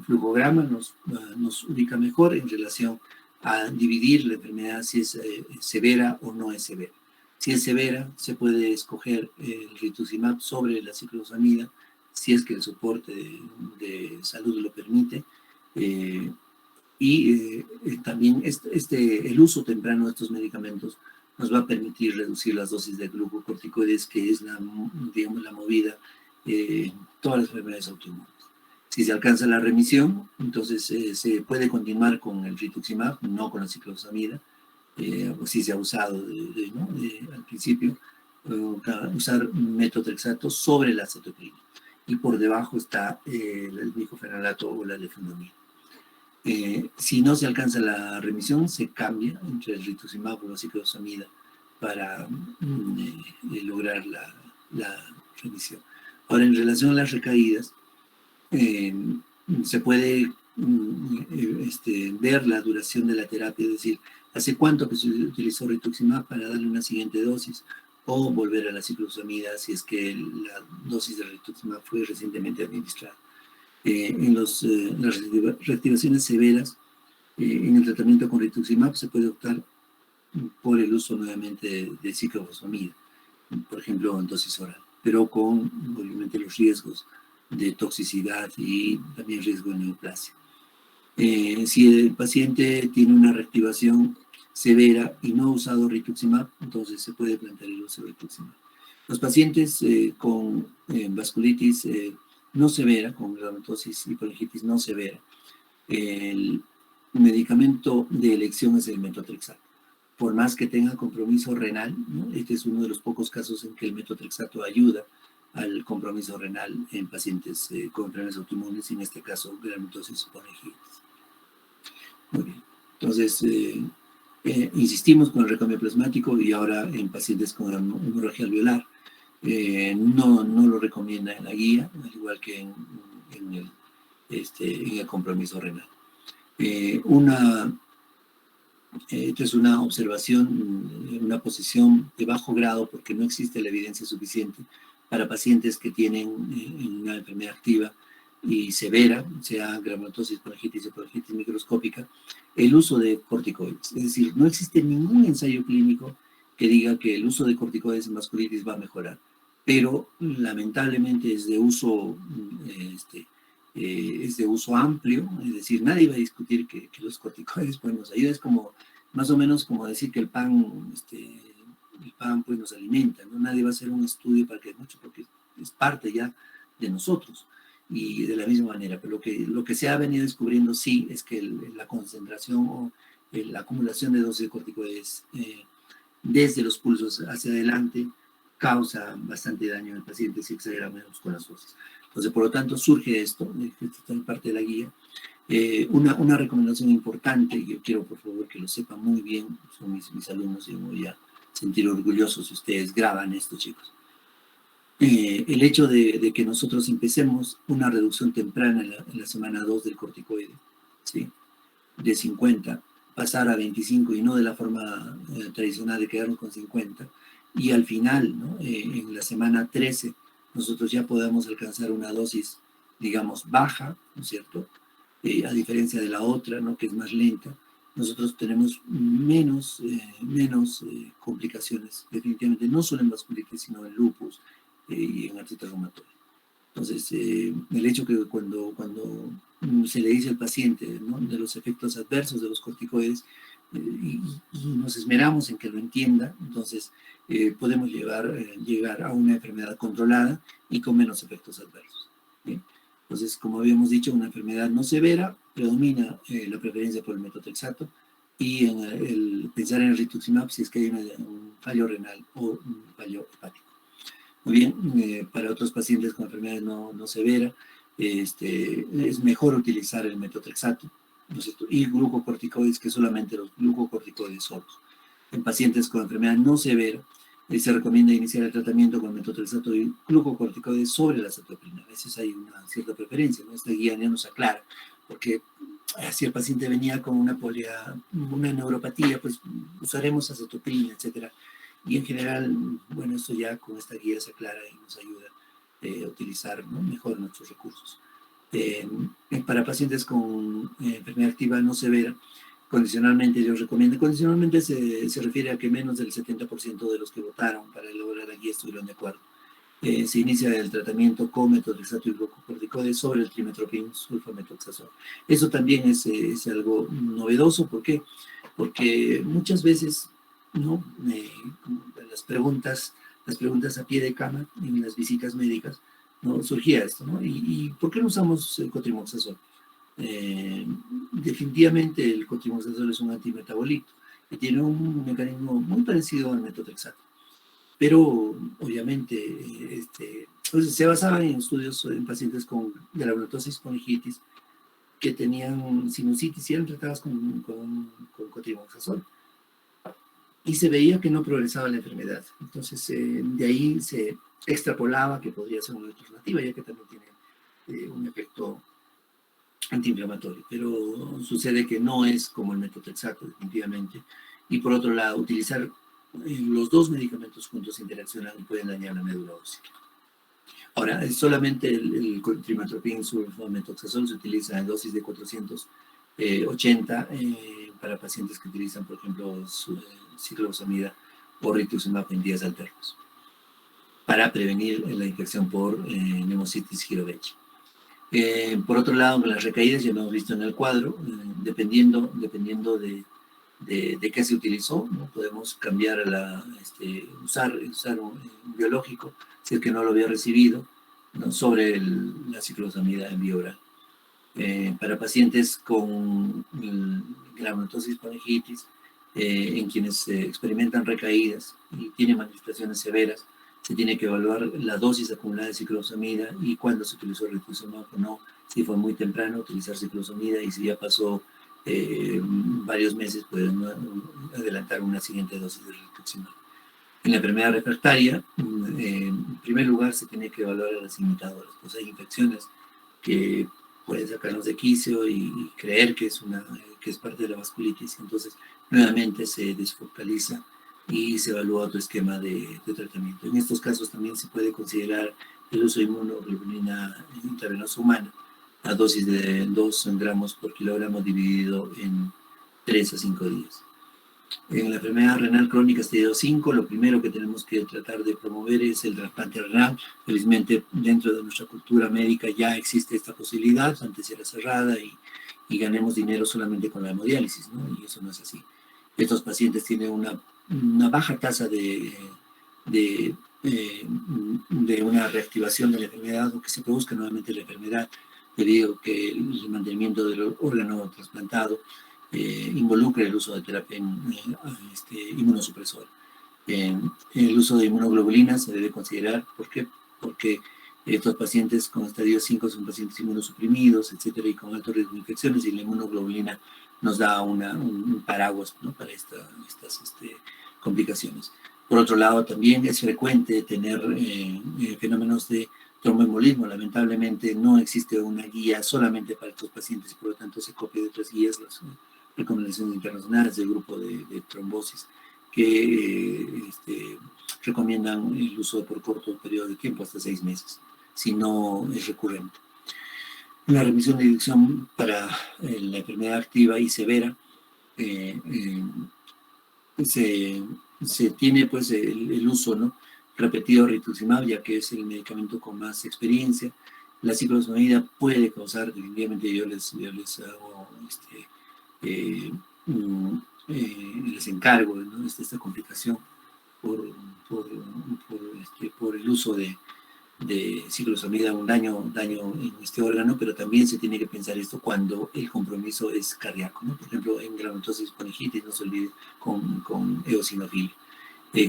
flujograma nos ubica mejor en relación a dividir la enfermedad si es severa o no es severa. Si es severa, se puede escoger el rituximab sobre la ciclosamida, si es que el soporte de salud lo permite, y también el uso temprano de estos medicamentos nos va a permitir reducir las dosis de glucocorticoides, que es la movida todas las enfermedades autoinmunes. Si se alcanza la remisión, entonces se puede continuar con el rituximab, no con la ciclosamida, o si se ha usado al principio, usar metotrexato sobre la cetoprina. Y por debajo está el micofenolato o la leflunomida. Si no se alcanza la remisión, se cambia entre el rituximab o la ciclosamida para lograr la remisión. Ahora, en relación a las recaídas, se puede ver la duración de la terapia, es decir, ¿Hace cuánto que se utilizó rituximab para darle una siguiente dosis? O volver a la ciclosamida si es que la dosis de rituximab fue recientemente administrada. En las reactivaciones severas, en el tratamiento con rituximab se puede optar por el uso nuevamente de ciclofosfamida, por ejemplo, en dosis oral, pero con, obviamente, los riesgos de toxicidad y también riesgo de neoplasia. Si el paciente tiene una reactivación severa y no ha usado rituximab, entonces se puede plantear el uso de rituximab. Los pacientes con vasculitis no severa, con granulomatosis y colingitis no severa, el medicamento de elección es el metotrexato. Por más que tenga compromiso renal, ¿no? Este es uno de los pocos casos en que el metotrexato ayuda al compromiso renal en pacientes con enfermedades autoinmunes, y en este caso granulomatosis o colingitis. Muy bien. Entonces, insistimos con el recambio plasmático, y ahora en pacientes con hemorragia alveolar. No lo recomienda en la guía, al igual que en el compromiso renal. Esta es una observación en una posición de bajo grado, porque no existe la evidencia suficiente para pacientes que tienen una enfermedad activa y severa, sea granulomatosis, colingitis o colingitis microscópica, el uso de corticoides. Es decir, no existe ningún ensayo clínico que diga que el uso de corticoides en vasculitis va a mejorar, pero lamentablemente es de uso amplio. Es decir, nadie va a discutir que los corticoides pues, nos ayudan. Es como, más o menos como decir que el pan pues nos alimenta, ¿no? Nadie va a hacer un estudio para que mucho, porque es parte ya de nosotros, y de la misma manera. Pero lo que se ha venido descubriendo sí es que la concentración o la acumulación de dosis de corticoides desde los pulsos hacia adelante causa bastante daño al paciente si exageramos con las dosis. Entonces, por lo tanto, surge esto, que está en parte de la guía. Una recomendación importante, y yo quiero, por favor, que lo sepan muy bien, son mis alumnos, y me voy a sentir orgulloso si ustedes graban esto, chicos. El hecho de que nosotros empecemos una reducción temprana en la semana 2 del corticoide, ¿sí? De 50, pasar a 25, y no de la forma tradicional de quedarnos con 50, y al final, ¿no? En la semana 13, nosotros ya podamos alcanzar una dosis, digamos, baja, ¿no es cierto? A diferencia de la otra, ¿no? Que es más lenta, nosotros tenemos menos complicaciones, definitivamente, no solo en vasculitis, sino en lupus y en artritis reumatoide. Entonces, el hecho que cuando se le dice al paciente, ¿no? De los efectos adversos de los corticoides, y nos esmeramos en que lo entienda, entonces podemos llegar a una enfermedad controlada y con menos efectos adversos. ¿Bien? Entonces, como habíamos dicho, una enfermedad no severa, predomina la preferencia por el metotrexato, y en el pensar en el rituximab si es que hay un fallo renal o un fallo hepático. Muy bien, para otros pacientes con enfermedades no severas, es mejor utilizar el metotrexato, ¿no es cierto? Y glucocorticoides, que solamente los glucocorticoides solos. En pacientes con enfermedad no severa, se recomienda iniciar el tratamiento con metotrexato y glucocorticoides sobre la cetoprina. A veces hay una cierta preferencia, ¿no? Esta guía ya nos aclara, porque si el paciente venía con una neuropatía, pues usaremos acetoprina, etcétera. Y en general, bueno, esto ya con esta guía se aclara y nos ayuda a utilizar, ¿no? Mejor nuestros recursos. Para pacientes con enfermedad activa no severa, condicionalmente yo recomiendo, condicionalmente se refiere a que menos del 70% de los que votaron para elaborar la guía estuvieron de acuerdo. Se inicia el tratamiento con metotrexato y glucocorticoides sobre el trimestoprim sulfamethoxazole. Eso también es algo novedoso. ¿Por qué? Porque muchas veces, ¿no? Las preguntas a pie de cama en las visitas médicas, ¿no? Surgía esto, ¿no? ¿Y por qué no usamos el cotrimoxazol? Definitivamente el cotrimoxazol es un antimetabolito que tiene un mecanismo muy parecido al metotrexato, pero obviamente se basaban en estudios en pacientes con granulomatosis, colingitis, que tenían sinusitis y eran tratadas con cotrimoxazol, y se veía que no progresaba la enfermedad. Entonces, de ahí se extrapolaba que podría ser una alternativa, ya que también tiene un efecto antiinflamatorio, pero sucede que no es como el metotrexato, definitivamente. Y por otro lado, utilizar los dos medicamentos juntos interaccionan y pueden dañar la médula ósea. Ahora, solamente el trimantoprim sulfametoxazol se utiliza en dosis de 480 para pacientes que utilizan, por ejemplo, ciclosamida o rituximab en días alternos para prevenir la infección por Pneumocystis jirovecii. Por otro lado, las recaídas ya lo hemos visto en el cuadro, dependiendo de qué se utilizó, ¿no? Podemos cambiar usar un biológico, si es que no lo había recibido, ¿no? Sobre la ciclosamida en vía oral. Para pacientes con granulomatosis meningitis, en quienes experimentan recaídas y tienen manifestaciones severas, se tiene que evaluar la dosis acumulada de ciclosamida y cuándo se utilizó el rituximab o no. Si fue muy temprano, utilizar ciclosamida, y si ya pasó varios meses, pueden adelantar una siguiente dosis de rituximab. En la enfermedad refractaria, en primer lugar, se tiene que evaluar a las imitadoras. Pues hay infecciones que pueden sacarnos de quicio y creer que es parte de la vasculitis. Entonces, nuevamente se desfocaliza y se evalúa otro esquema de tratamiento. En estos casos también se puede considerar el uso de inmunoglobulina intravenosa humana a dosis de 2 gramos por kilogramo dividido en 3 a 5 días. En la enfermedad renal crónica estadio 5, lo primero que tenemos que tratar de promover es el trasplante renal. Felizmente, dentro de nuestra cultura médica ya existe esta posibilidad, antes era cerrada y ganemos dinero solamente con la hemodiálisis, ¿no? Y eso no es así. Estos pacientes tienen una baja tasa de una reactivación de la enfermedad o que se produzca nuevamente la enfermedad, debido a que el mantenimiento del órgano trasplantado involucra el uso de terapia inmunosupresora. El uso de inmunoglobulinas se debe considerar. ¿Por qué? Porque estos pacientes con estadio 5 son pacientes inmunosuprimidos, etcétera, y con alto riesgo de infecciones, y la inmunoglobulina nos da un paraguas, ¿no? Para estas complicaciones. Por otro lado, también es frecuente tener fenómenos de tromboembolismo. Lamentablemente no existe una guía solamente para estos pacientes, por lo tanto se copia de otras guías, las recomendaciones internacionales del grupo de trombosis, que recomiendan el uso por corto periodo de tiempo, hasta 6 meses, si no es recurrente. La remisión de inyección para la enfermedad activa y severa, se tiene pues el uso, ¿no?, repetido de rituximab, ya que es el medicamento con más experiencia. La ciclosamida puede causar, definitivamente yo les hago les encargo, ¿no?, esta complicación por el uso de ciclosamida, un daño en este órgano, pero también se tiene que pensar esto cuando el compromiso es cardíaco, ¿no? Por ejemplo, en granulomatosis meningitis, no se olvide, con eosinofilia,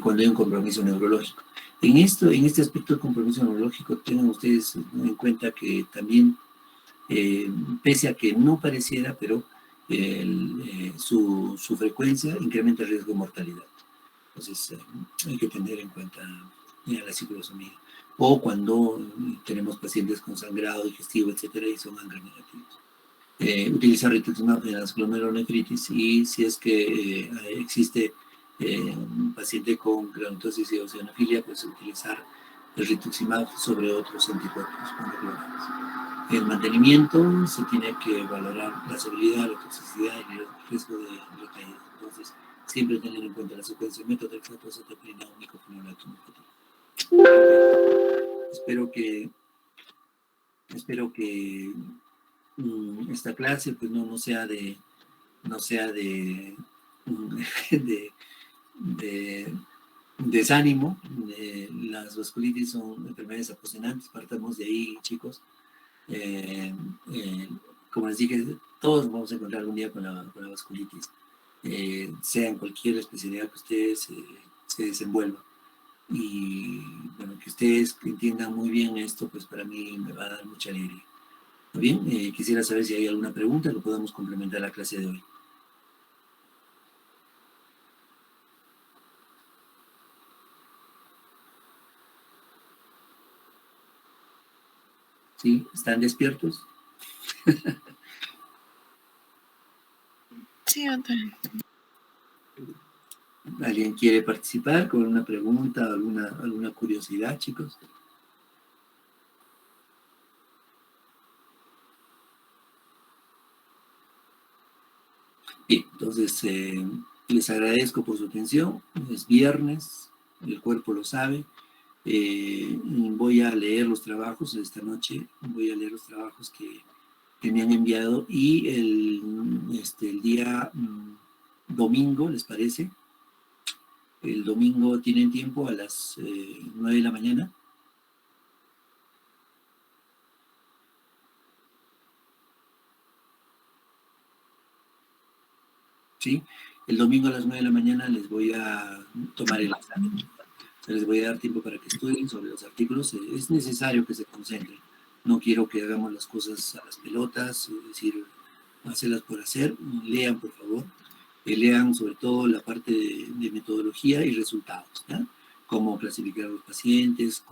cuando hay un compromiso neurológico. En este aspecto del compromiso neurológico, tengan ustedes en cuenta que también, pese a que no pareciera, pero su frecuencia incrementa el riesgo de mortalidad. Entonces, hay que tener en cuenta la ciclosamida. O cuando tenemos pacientes con sangrado digestivo, etcétera, y son ANGA negativos. Utilizar rituximab en las glomerulonefritis, y si es que existe un paciente con granulosis y eosinofilia, pues utilizar el rituximab sobre otros anticuerpos monoclonales. El mantenimiento se tiene que valorar la seguridad, la toxicidad y el riesgo de recaída. Entonces, siempre tener en cuenta la secuencia de metotrexato, azoteprina, micofenolato, mifetrina. Espero que esta clase pues no sea de desánimo. Las vasculitis son enfermedades apasionantes, partamos de ahí, chicos. Como les dije, todos vamos a encontrar algún día con la vasculitis, sea en cualquier especialidad que ustedes se desenvuelvan. Y bueno, que ustedes entiendan muy bien esto, pues para mí me va a dar mucha alegría. Bien, quisiera saber si hay alguna pregunta que podamos complementar la clase de hoy. ¿Sí? ¿Están despiertos? Sí, doctor. ¿Alguien quiere participar con una pregunta, alguna curiosidad, chicos? Bien, entonces les agradezco por su atención. Es viernes, el cuerpo lo sabe. Voy a leer los trabajos esta noche, voy a leer los trabajos que me han enviado y el día domingo, ¿les parece? El domingo tienen tiempo a las 9 de la mañana. ¿Sí? El domingo a las 9 de la mañana les voy a tomar el examen. Les voy a dar tiempo para que estudien sobre los artículos. Es necesario que se concentren. No quiero que hagamos las cosas a las pelotas, es decir, hacerlas por hacer. Lean, por favor. Lean sobre todo la parte de metodología y resultados, ¿ya? Cómo clasificar a los pacientes,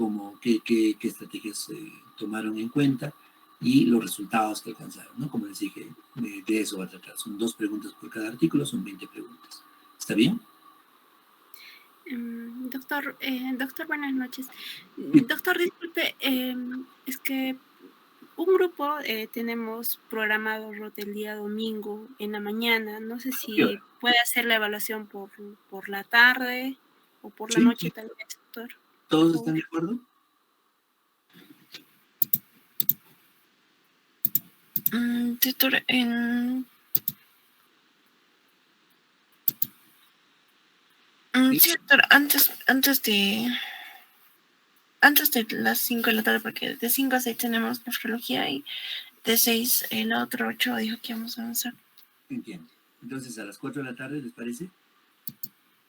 qué estrategias tomaron en cuenta y los resultados que alcanzaron, ¿no? Como les dije, de eso va a tratar. Son 2 preguntas por cada artículo, son 20 preguntas. ¿Está bien? Doctor, buenas noches. Sí. Doctor, disculpe, es que un grupo tenemos programado el día domingo en la mañana. No sé si puede hacer la evaluación por la tarde o por la noche, tal vez, doctor. ¿Todos están de acuerdo? Doctor, sí, doctor, antes de las 5 de la tarde, porque de 5 a 6 tenemos nefrología y de 6 la otra 8 dijo que íbamos a avanzar. Entiendo. Entonces, a las 4 de la tarde, ¿les parece?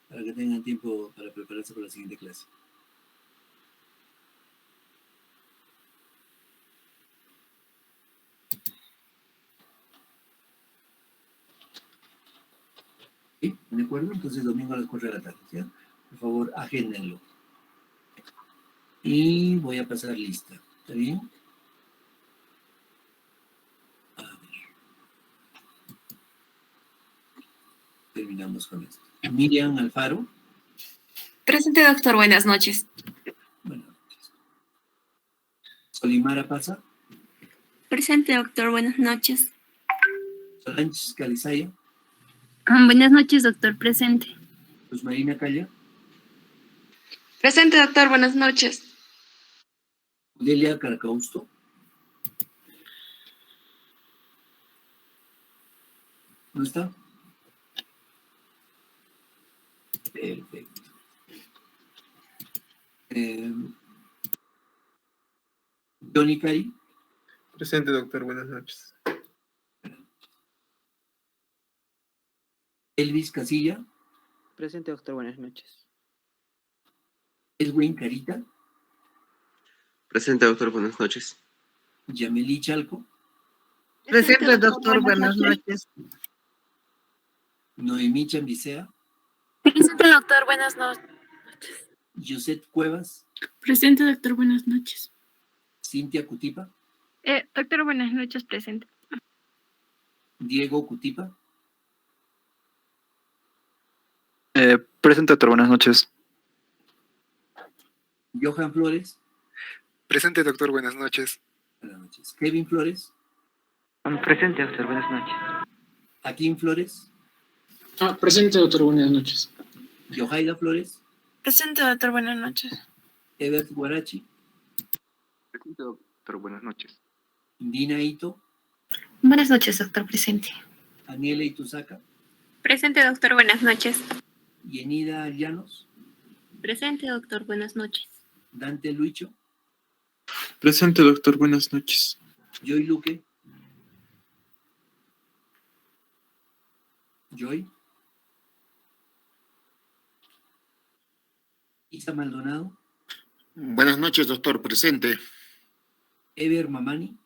Para que tengan tiempo para prepararse para la siguiente clase. ¿Sí? ¿De acuerdo? Entonces, domingo a las 4 de la tarde, ¿ya? Por favor, agéndenlo. Y voy a pasar lista. ¿Está bien? A ver. Terminamos con esto. Miriam Alfaro. Presente, doctor. Buenas noches. Buenas noches. Solimara Pasa. Presente, doctor. Buenas noches. Solange Calizaya. Buenas noches, doctor. Presente. Luz Marina Calla. Presente, doctor. Buenas noches. Delia Caracausto. ¿No está? Perfecto. Johnny Cari. Presente, doctor. Buenas noches. Elvis Casilla. Presente, doctor. Buenas noches. Edwin Carita. Presente, doctor. Buenas noches. Yameli Chalco. Presente, doctor. Buenas noches. Noemí Chambicea. Presente, doctor. Buenas noches. Josette Cuevas. Presente, doctor. Buenas noches. Cintia Cutipa. Doctor, buenas noches. Presente. Diego Cutipa. Presente, doctor. Buenas noches. Johan Flores. Presente, doctor. Buenas noches. Buenas noches. Kevin Flores. Presente, doctor. Buenas noches. Joaquín Flores. Presente, doctor. Buenas noches. Yohaida Flores. Presente, doctor. Buenas noches. Ebert Guarachi. Presente, doctor. Buenas noches. Dina Ito. Buenas noches, doctor. Presente. Aniela Itusaka. Presente, doctor. Buenas noches. Yenida Llanos. Presente, doctor. Buenas noches. Dante Luicho. Presente, doctor. Buenas noches. Joy Luque. Joy. Isa Maldonado. Buenas noches, doctor. Presente. Ever Mamani.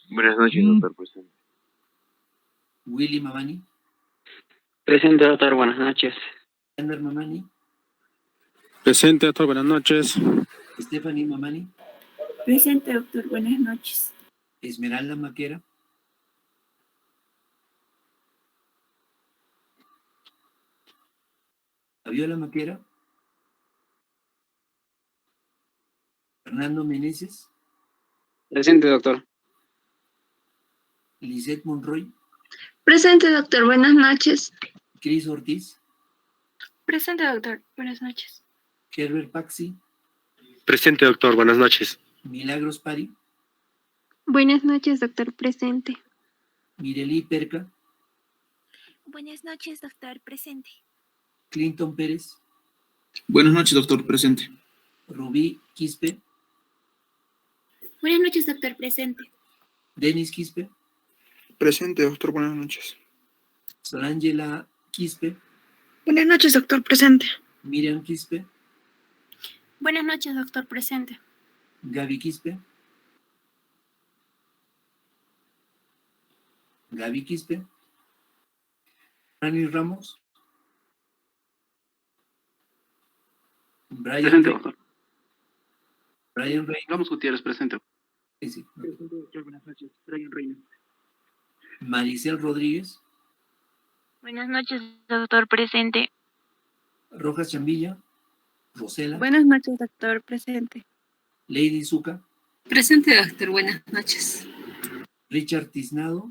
Buenas noches, doctor. Presente. Willy Mamani. Presente, doctor. Buenas noches. Ander Mamani. Presente, doctor. Buenas noches. Stephanie Mamani. Presente, doctor. Buenas noches. Esmeralda Maquera. Fabiola Maquera. Fernando Meneses. Presente, doctor. Lisette Monroy. Presente, doctor. Buenas noches. Cris Ortiz. Presente, doctor. Buenas noches. Herbert Paxi. Presente, doctor. Buenas noches. Milagros Pari. Buenas noches, doctor. Presente. Mireli Perca. Buenas noches, doctor. Presente. Clinton Pérez. Buenas noches, doctor. Presente. Rubí Quispe. Buenas noches, doctor. Presente. Denis Quispe. Presente, doctor. Buenas noches. Sorángela Quispe. Buenas noches, doctor. Presente. Miriam Quispe. Buenas noches, doctor. Presente. Gaby Quispe. Gaby Quispe. Rani Ramos. Brian Presente, Rey. doctor. Brian Rey. Ramos Gutiérrez, presente. Sí, sí. Presente, doctor. Buenas noches. Brian Reina. Maricel Rodríguez. Buenas noches, doctor. Presente. Rojas Chambilla. Rosela. Buenas noches, doctor. Presente. Lady Zuca. Presente, doctor. Buenas noches. Richard Tiznado.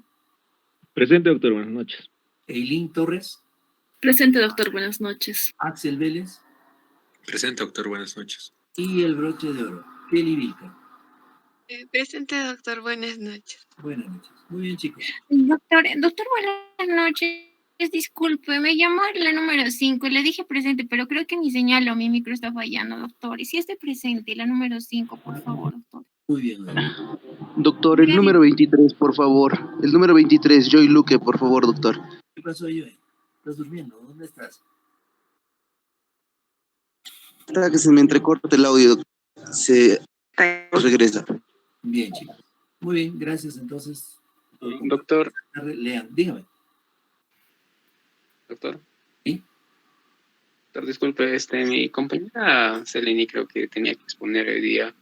Presente, doctor. Buenas noches. Eileen Torres. Presente, doctor. Buenas noches. Axel Vélez. Presente, doctor. Buenas noches. Y el broche de oro. Kelly Vilca. Presente, doctor. Buenas noches. Buenas noches. Muy bien, chicos. Doctor, buenas noches. Disculpe, me llamo la número 5. Le dije presente, pero creo que mi señal o mi micro está fallando, doctor. Y si esté presente, la número 5, por favor, doctor. Muy bien. Doctor, el número 23, por favor. El número 23, Joy Luque, por favor, doctor. ¿Qué pasó, Joey? ¿Estás durmiendo? ¿Dónde estás? Para que se me entrecorte el audio, doctor. Se regresa. Bien, chicos. Muy bien, gracias. Entonces, Doctor, lean. Dígame. doctor. ¿Sí? Doctor, disculpe, mi compañera Seleni creo que tenía que exponer hoy día.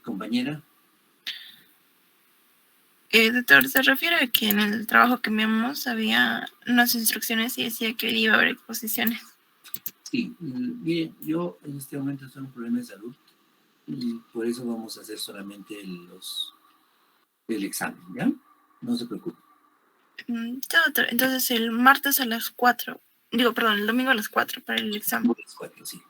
Compañera. Doctor, se refiere a que en el trabajo que enviamos había unas instrucciones y decía que iba a haber exposiciones. Sí, miren, yo en este momento estoy en un problema de salud y por eso vamos a hacer solamente el examen, ¿ya? No se preocupe. Sí, doctor. Entonces el martes a las 4. Digo, perdón, el domingo a las 4 para el examen. Las 4, sí.